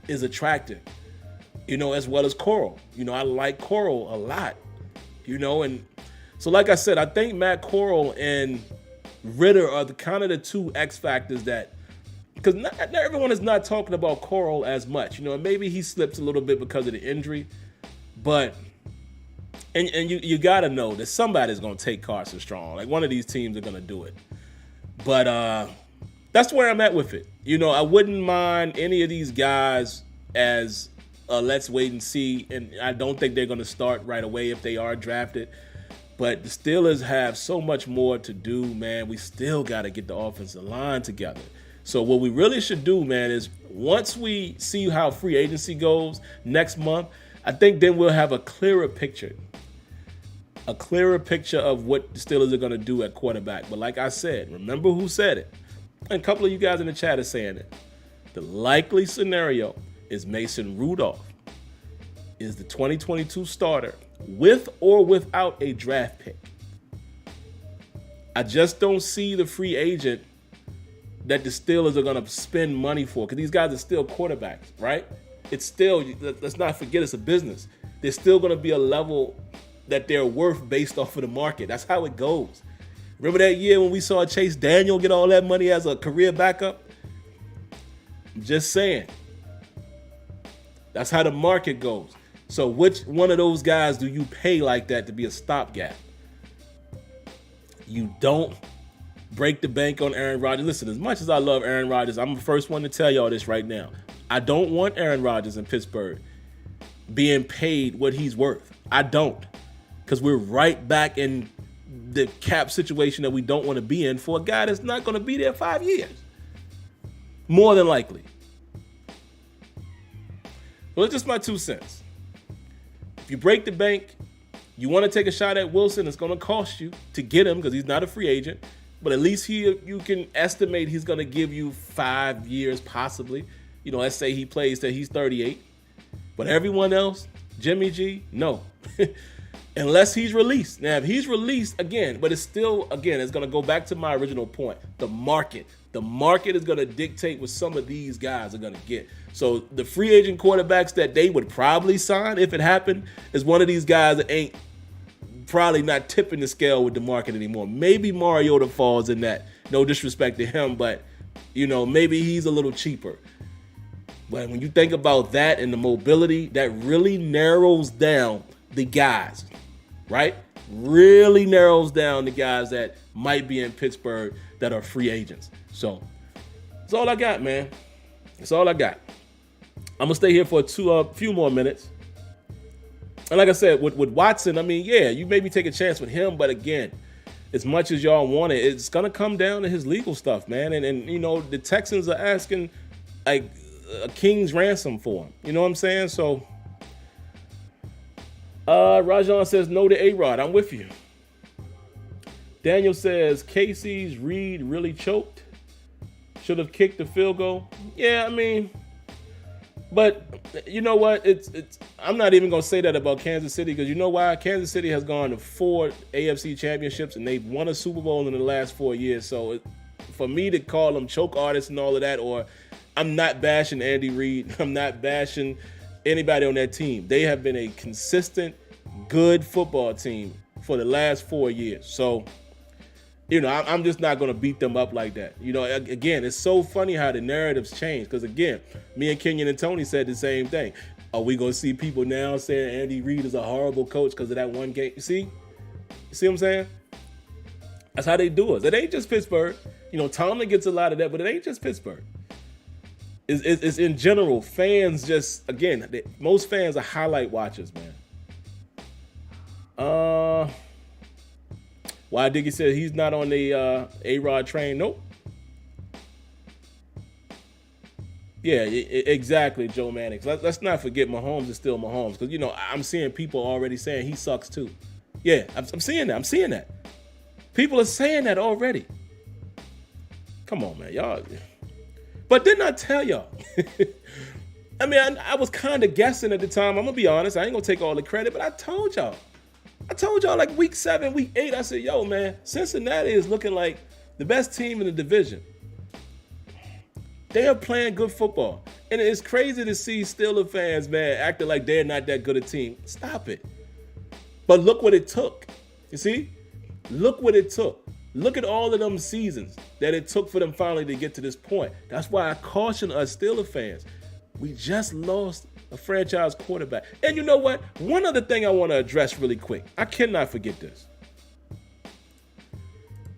is attractive, as well as Coral. I like Coral a lot, and so like I said, I think Matt Corral and Ritter are the kind of the two X factors that, because not everyone is not talking about Coral as much, maybe he slips a little bit because of the injury, but And you got to know that somebody's going to take Carson Strong. Like, one of these teams are going to do it. But that's where I'm at with it. I wouldn't mind any of these guys as let's wait and see. And I don't think they're going to start right away if they are drafted. But the Steelers have so much more to do, man. We still got to get the offensive line together. So what we really should do, man, is once we see how free agency goes next month, I think then we'll have a clearer picture. A clearer picture of what the Steelers are going to do at quarterback. But like I said, remember who said it. And a couple of you guys in the chat are saying it. The likely scenario is Mason Rudolph is the 2022 starter with or without a draft pick. I just don't see the free agent that the Steelers are going to spend money for, because these guys are still quarterbacks, right? It's still, let's not forget, it's a business. There's still going to be a level that they're worth based off of the market. That's how it goes. Remember that year when we saw Chase Daniel get all that money as a career backup? I'm just saying. That's how the market goes. So which one of those guys do you pay like that to be a stopgap? You don't break the bank on Aaron Rodgers. Listen, as much as I love Aaron Rodgers, I'm the first one to tell y'all this right now. I don't want Aaron Rodgers in Pittsburgh being paid what he's worth. I don't. Because we're right back in the cap situation that we don't want to be in for a guy that's not going to be there 5 years. More than likely. Well, it's just my 2 cents. If you break the bank, you want to take a shot at Wilson, it's going to cost you to get him because he's not a free agent. But at least you can estimate he's going to give you 5 years possibly. You know, let's say he plays till he's 38. But everyone else, Jimmy G, no. Unless he's released. Now, if he's released, again, but it's still, again, it's going to go back to my original point. The market. The market is going to dictate what some of these guys are going to get. So the free agent quarterbacks that they would probably sign, if it happened, is one of these guys that ain't probably not tipping the scale with the market anymore. Maybe Mariota falls in that. No disrespect to him, but, you know, maybe he's a little cheaper. But when you think about that and the mobility, that really narrows down the guys, right? Really narrows down the guys that might be in Pittsburgh that are free agents. So that's all I got, man. That's all I got. I'm going to stay here for a few more minutes. And like I said, with Watson, I mean, yeah, you maybe take a chance with him. But again, as much as y'all want it, it's going to come down to his legal stuff, man. And you know, the Texans are asking like a king's ransom for him. You know what I'm saying? So Rajon says no to A-Rod. I'm with you. Daniel says Casey's Reed really choked. Should have kicked the field goal. Yeah, I mean, but you know what? It's. I'm not even gonna say that about Kansas City because you know why? Kansas City has gone to 4 AFC championships and they've won a Super Bowl in the last 4 years. So for me to call them choke artists and all of that, or I'm not bashing Andy Reid. I'm not bashing anybody on that team. They have been a consistent, good football team for the last 4 years. So, you know, I'm just not going to beat them up like that. You know, again, it's so funny how the narratives change. Because, again, me and Kenyon and Tony said the same thing. Are we going to see people now saying Andy Reid is a horrible coach because of that one game? You see what I'm saying? That's how they do it. It ain't just Pittsburgh. You know, Tomlin gets a lot of that, but it ain't just Pittsburgh. It's in general. Fans just, again, most fans are highlight watchers, man. Why Diggy said he's not on the A-Rod train? Nope. Yeah, exactly, Joe Mannix. Let's not forget Mahomes is still Mahomes. Because, you know, I'm seeing people already saying he sucks too. Yeah, I'm seeing that. I'm seeing that. People are saying that already. Come on, man. Y'all. But didn't I tell y'all? I mean, I was kind of guessing at the time. I'm going to be honest. I ain't going to take all the credit, but I told y'all like week 7, week 8, I said, yo, man, Cincinnati is looking like the best team in the division. They are playing good football. And it's crazy to see Steelers fans, man, acting like they're not that good a team. Stop it. But look what it took. You see? Look what it took. Look at all of them seasons that it took for them finally to get to this point. That's why I caution us Steelers fans. We just lost a franchise quarterback. And you know what? One other thing I want to address really quick. I cannot forget this.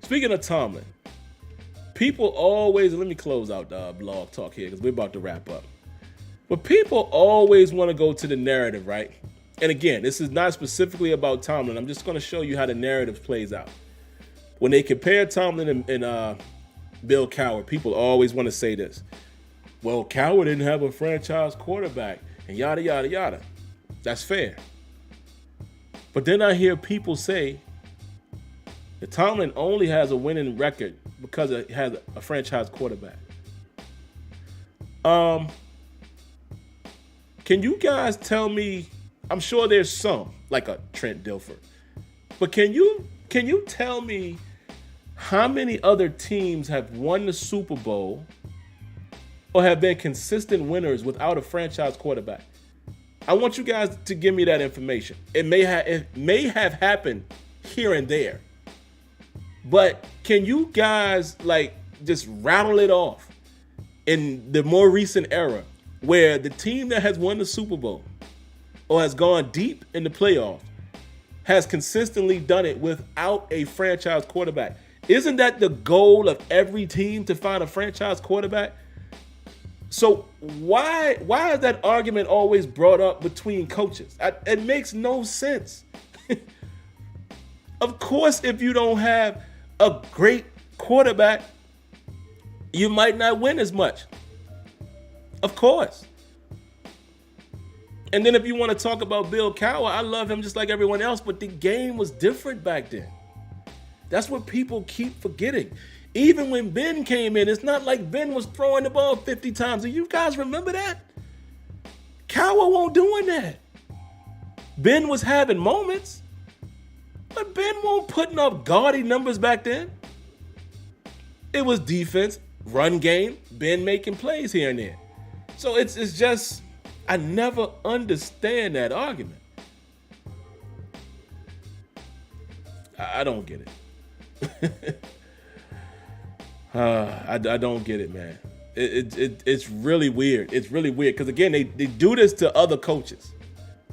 Speaking of Tomlin, people always, let me close out the blog talk here because we're about to wrap up. But people always want to go to the narrative, right? And again, this is not specifically about Tomlin. I'm just going to show you how the narrative plays out. When they compare Tomlin and Bill Cowher, people always want to say this. Well, Cowher didn't have a franchise quarterback and yada, yada, yada. That's fair. But then I hear people say that Tomlin only has a winning record because it has a franchise quarterback. Can you guys tell me, I'm sure there's some, like a Trent Dilfer, but can you tell me how many other teams have won the Super Bowl or have been consistent winners without a franchise quarterback? I want you guys to give me that information. It may have happened here and there, but can you guys like just rattle it off in the more recent era where the team that has won the Super Bowl or has gone deep in the playoffs has consistently done it without a franchise quarterback. Isn't that the goal of every team, to find a franchise quarterback? So why is that argument always brought up between coaches? It makes no sense. Of course, if you don't have a great quarterback, you might not win as much. Of course. And then if you want to talk about Bill Cowher, I love him just like everyone else, but the game was different back then. That's what people keep forgetting. Even when Ben came in, it's not like Ben was throwing the ball 50 times. Do you guys remember that? Cowher won't doing that. Ben was having moments, but Ben won't putting up gaudy numbers back then. It was defense, run game, Ben making plays here and there. So it's just, I never understand that argument. I don't get it. I don't get it, man. It's really weird. It's really weird because, again, they do this to other coaches,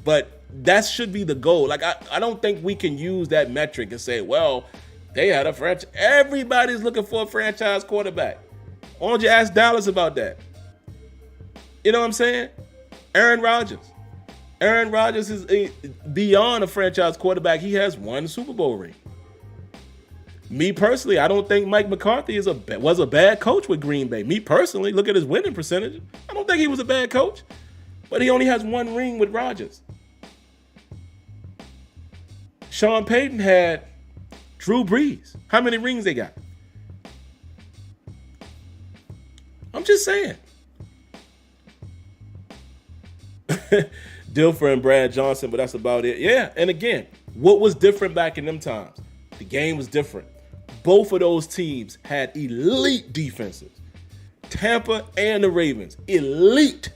but that should be the goal. Like, I don't think we can use that metric and say, well, they had a franchise. Everybody's looking for a franchise quarterback. Why don't you ask Dallas about that? You know what I'm saying? Aaron Rodgers. Aaron Rodgers is beyond a franchise quarterback. He has one Super Bowl ring. Me personally, I don't think Mike McCarthy was a bad coach with Green Bay. Me personally, look at his winning percentage. I don't think he was a bad coach, but he only has one ring with Rodgers. Sean Payton had Drew Brees. How many rings they got? I'm just saying. Dilfer and Brad Johnson, but that's about it. Yeah, and again, what was different back in them times? The game was different. Both of those teams had elite defenses. Tampa and the Ravens, elite.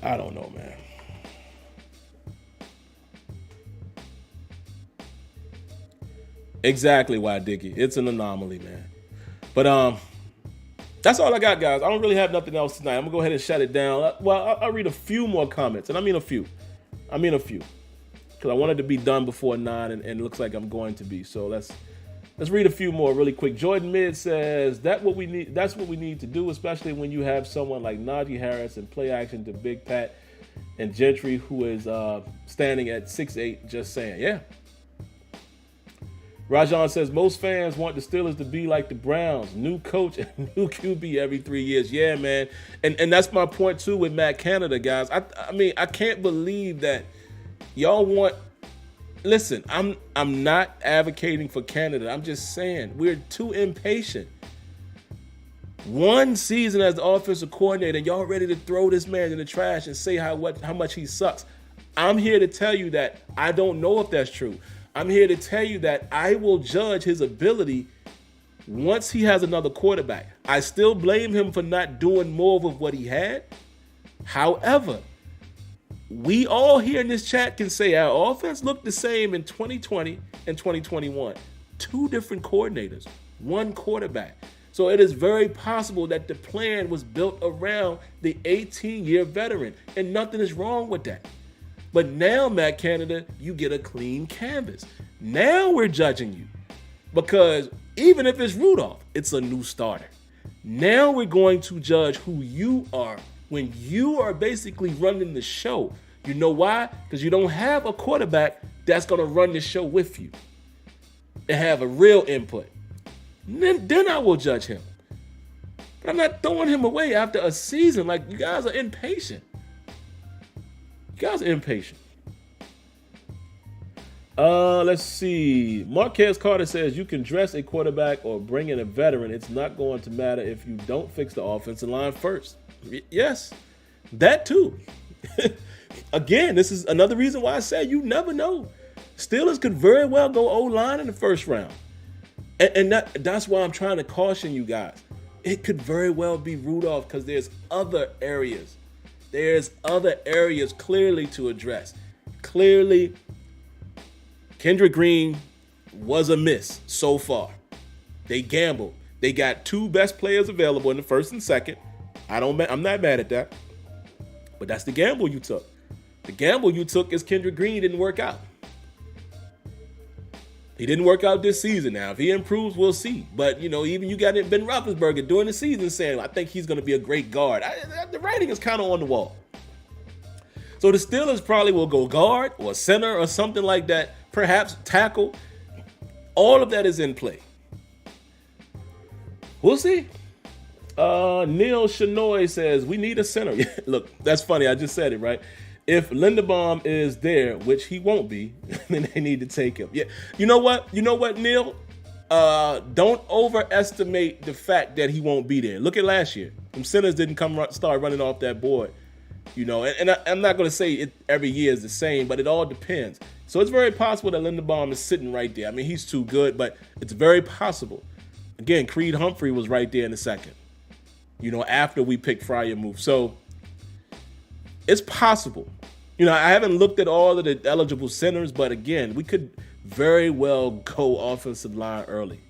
I don't know, man. Exactly why, Dickie. It's an anomaly, man. But that's all I got, guys. I don't really have nothing else tonight. I'm gonna go ahead and shut it down. Well, I'll read a few more comments, and I mean a few. Because I wanted to be done before 9, and it looks like I'm going to be. So let's read a few more really quick. Jordan Mid says that's what we need to do, especially when you have someone like Najee Harris and play action to Big Pat and Gentry, who is standing at 6'8", just saying. Yeah. Rajon says most fans want the Steelers to be like the Browns, new coach and new QB every 3 years. Yeah, man. And that's my point too with Matt Canada, guys. I mean, I can't believe that y'all want. Listen, I'm not advocating for Canada. I'm just saying we're too impatient. One season as the offensive coordinator, and y'all ready to throw this man in the trash and say how much he sucks. I'm here to tell you that I don't know if that's true. I'm here to tell you that I will judge his ability once he has another quarterback. I still blame him for not doing more of what he had. However, we all here in this chat can say our offense looked the same in 2020 and 2021. Two different coordinators, one quarterback. So it is very possible that the plan was built around the 18-year veteran, and nothing is wrong with that. But now, Matt Canada, you get a clean canvas. Now we're judging you. Because even if it's Rudolph, it's a new starter. Now we're going to judge who you are when you are basically running the show. You know why? Because you don't have a quarterback that's going to run the show with you and have a real input. Then I will judge him. But I'm not throwing him away after a season. Like, you guys are impatient. Let's see. Marquez Carter says you can dress a quarterback or bring in a veteran. It's not going to matter if you don't fix the offensive line first. Yes, that too. Again, this is another reason why I said you never know. Steelers could very well go O-line in the first round. And that's why I'm trying to caution you guys. It could very well be Rudolph because there's other areas. There's other areas clearly to address. Clearly, Kendrick Green was a miss so far. They gambled. They got two best players available in the first and second. I'm not mad at that. But that's the gamble you took. The gamble you took is Kendrick Green didn't work out. He didn't work out this season. Now, if he improves, we'll see. But, even you got Ben Roethlisberger during the season saying, I think he's going to be a great guard. The writing is kind of on the wall. So the Steelers probably will go guard or center or something like that, perhaps tackle. All of that is in play. We'll see. Neil Shanoy says, we need a center. Look, that's funny. I just said it, right? If Linderbaum is there, which he won't be, then they need to take him. Yeah. You know what, Neil? Don't overestimate the fact that he won't be there. Look at last year. Them centers didn't start running off that board. And I'm not going to say it every year is the same, but it all depends. So it's very possible that Linderbaum is sitting right there. I mean, he's too good, but it's very possible. Again, Creed Humphrey was right there in the second, after we picked Freiermuth. So it's possible. I haven't looked at all of the eligible centers, but again, we could very well go offensive line early.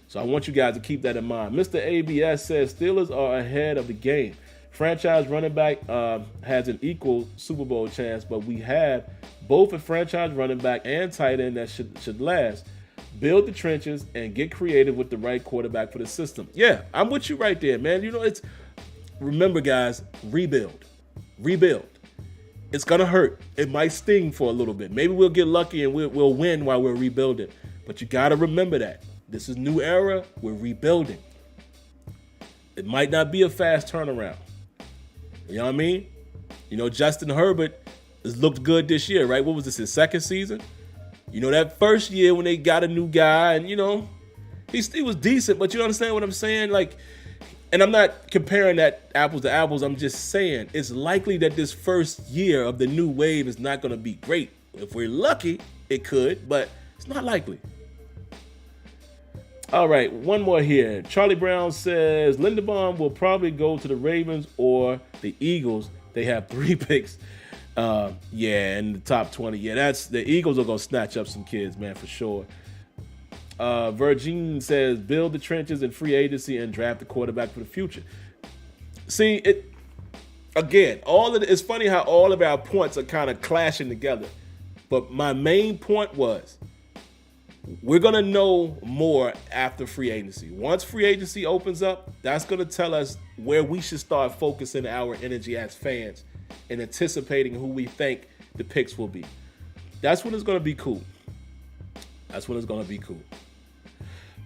So I want you guys to keep that in mind. Mr. ABS says Steelers are ahead of the game. Franchise running back has an equal Super Bowl chance, but we have both a franchise running back and tight end that should last. Build the trenches and get creative with the right quarterback for the system. Yeah, I'm with you right there, man. Remember, guys, rebuild. It's gonna hurt. It might sting for a little bit. Maybe we'll get lucky and we'll win while we're rebuilding. But you gotta remember that this is new era. We're rebuilding. It might not be a fast turnaround. You know what I mean? Justin Herbert has looked good this year, right? What was this, his second season? That first year when they got a new guy and, he was decent, but you understand what I'm saying? And I'm not comparing that apples to apples. I'm just saying it's likely that this first year of the new wave is not going to be great. If we're lucky, it could, but it's not likely. All right, one more here. Charlie Brown says Linderbaum will probably go to the Ravens or the Eagles. They have 3 picks. In the top 20. Yeah, that's the Eagles are going to snatch up some kids, man, for sure. Virgin says build the trenches in free agency and draft the quarterback for the future. See, it's funny how all of our points are kind of clashing together. But my main point was we're going to know more after free agency. Once free agency opens up, that's going to tell us where we should start focusing our energy as fans and anticipating who we think the picks will be. That's when it's going to be cool.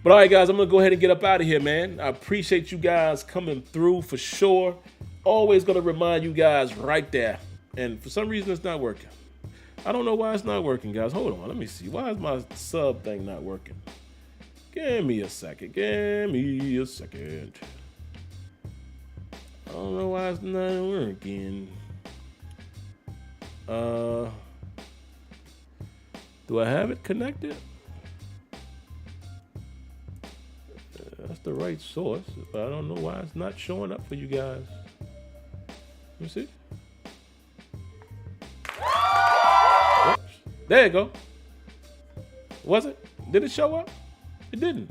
But all right, guys, I'm going to go ahead and get up out of here, man. I appreciate you guys coming through for sure. Always going to remind you guys right there. And for some reason, it's not working. I don't know why it's not working, guys. Hold on. Let me see. Why is my sub thing not working? Give me a second. I don't know why it's not working. Do I have it connected? That's the right source, but I don't know why it's not showing up for you guys. Let me see. Oops. There you go. Was it? Did it show up? It didn't.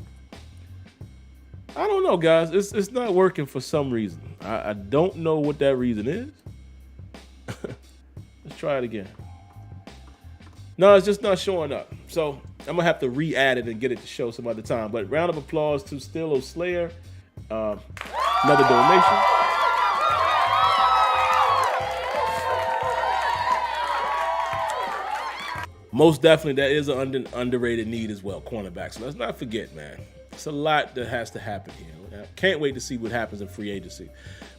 I don't know, guys. It's not working for some reason. I don't know what that reason is. Let's try it again. No, it's just not showing up. So I'm going to have to re-add it and get it to show some other time. But round of applause to Still Slayer. Another donation. Most definitely, that is an underrated need as well, cornerback. So let's not forget, man. It's a lot that has to happen here. I can't wait to see what happens in free agency.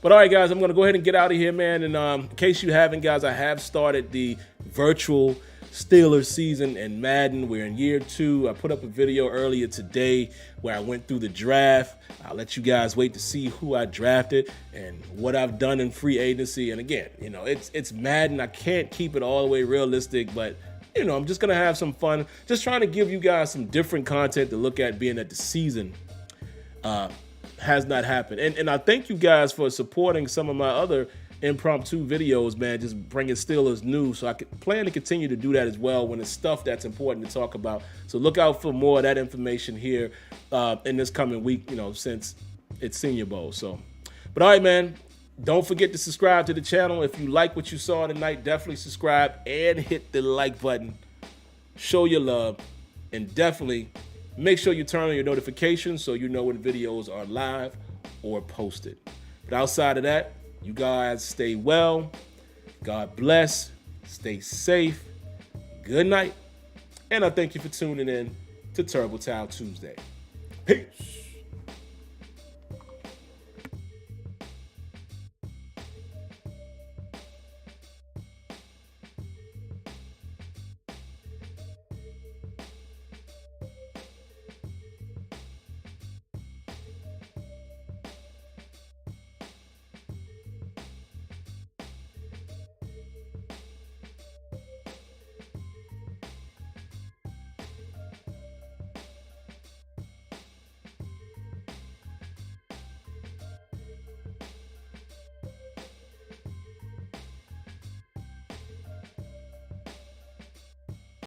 But all right, guys, I'm going to go ahead and get out of here, man. And in case you haven't, guys, I have started the virtual Steelers season in Madden. We're in year 2. I put up a video earlier today where I went through the draft. I'll let you guys wait to see who I drafted and what I've done in free agency. And again, it's Madden. I can't keep it all the way realistic, but I'm just going to have some fun. Just trying to give you guys some different content to look at, being that the season has not happened. And I thank you guys for supporting some of my other impromptu videos, man, just bringing Steelers news. So I plan to continue to do that as well when it's stuff that's important to talk about. So look out for more of that information here in this coming week, since it's Senior Bowl. So, but all right, man, Don't forget to subscribe to the channel. If you like what you saw tonight, definitely subscribe and hit the like button. Show your love. And definitely make sure you turn on your notifications so you know when videos are live or posted. But outside of that, you guys stay well. God bless. Stay safe. Good night. And I thank you for tuning in to Terrible Town Tuesday. Peace.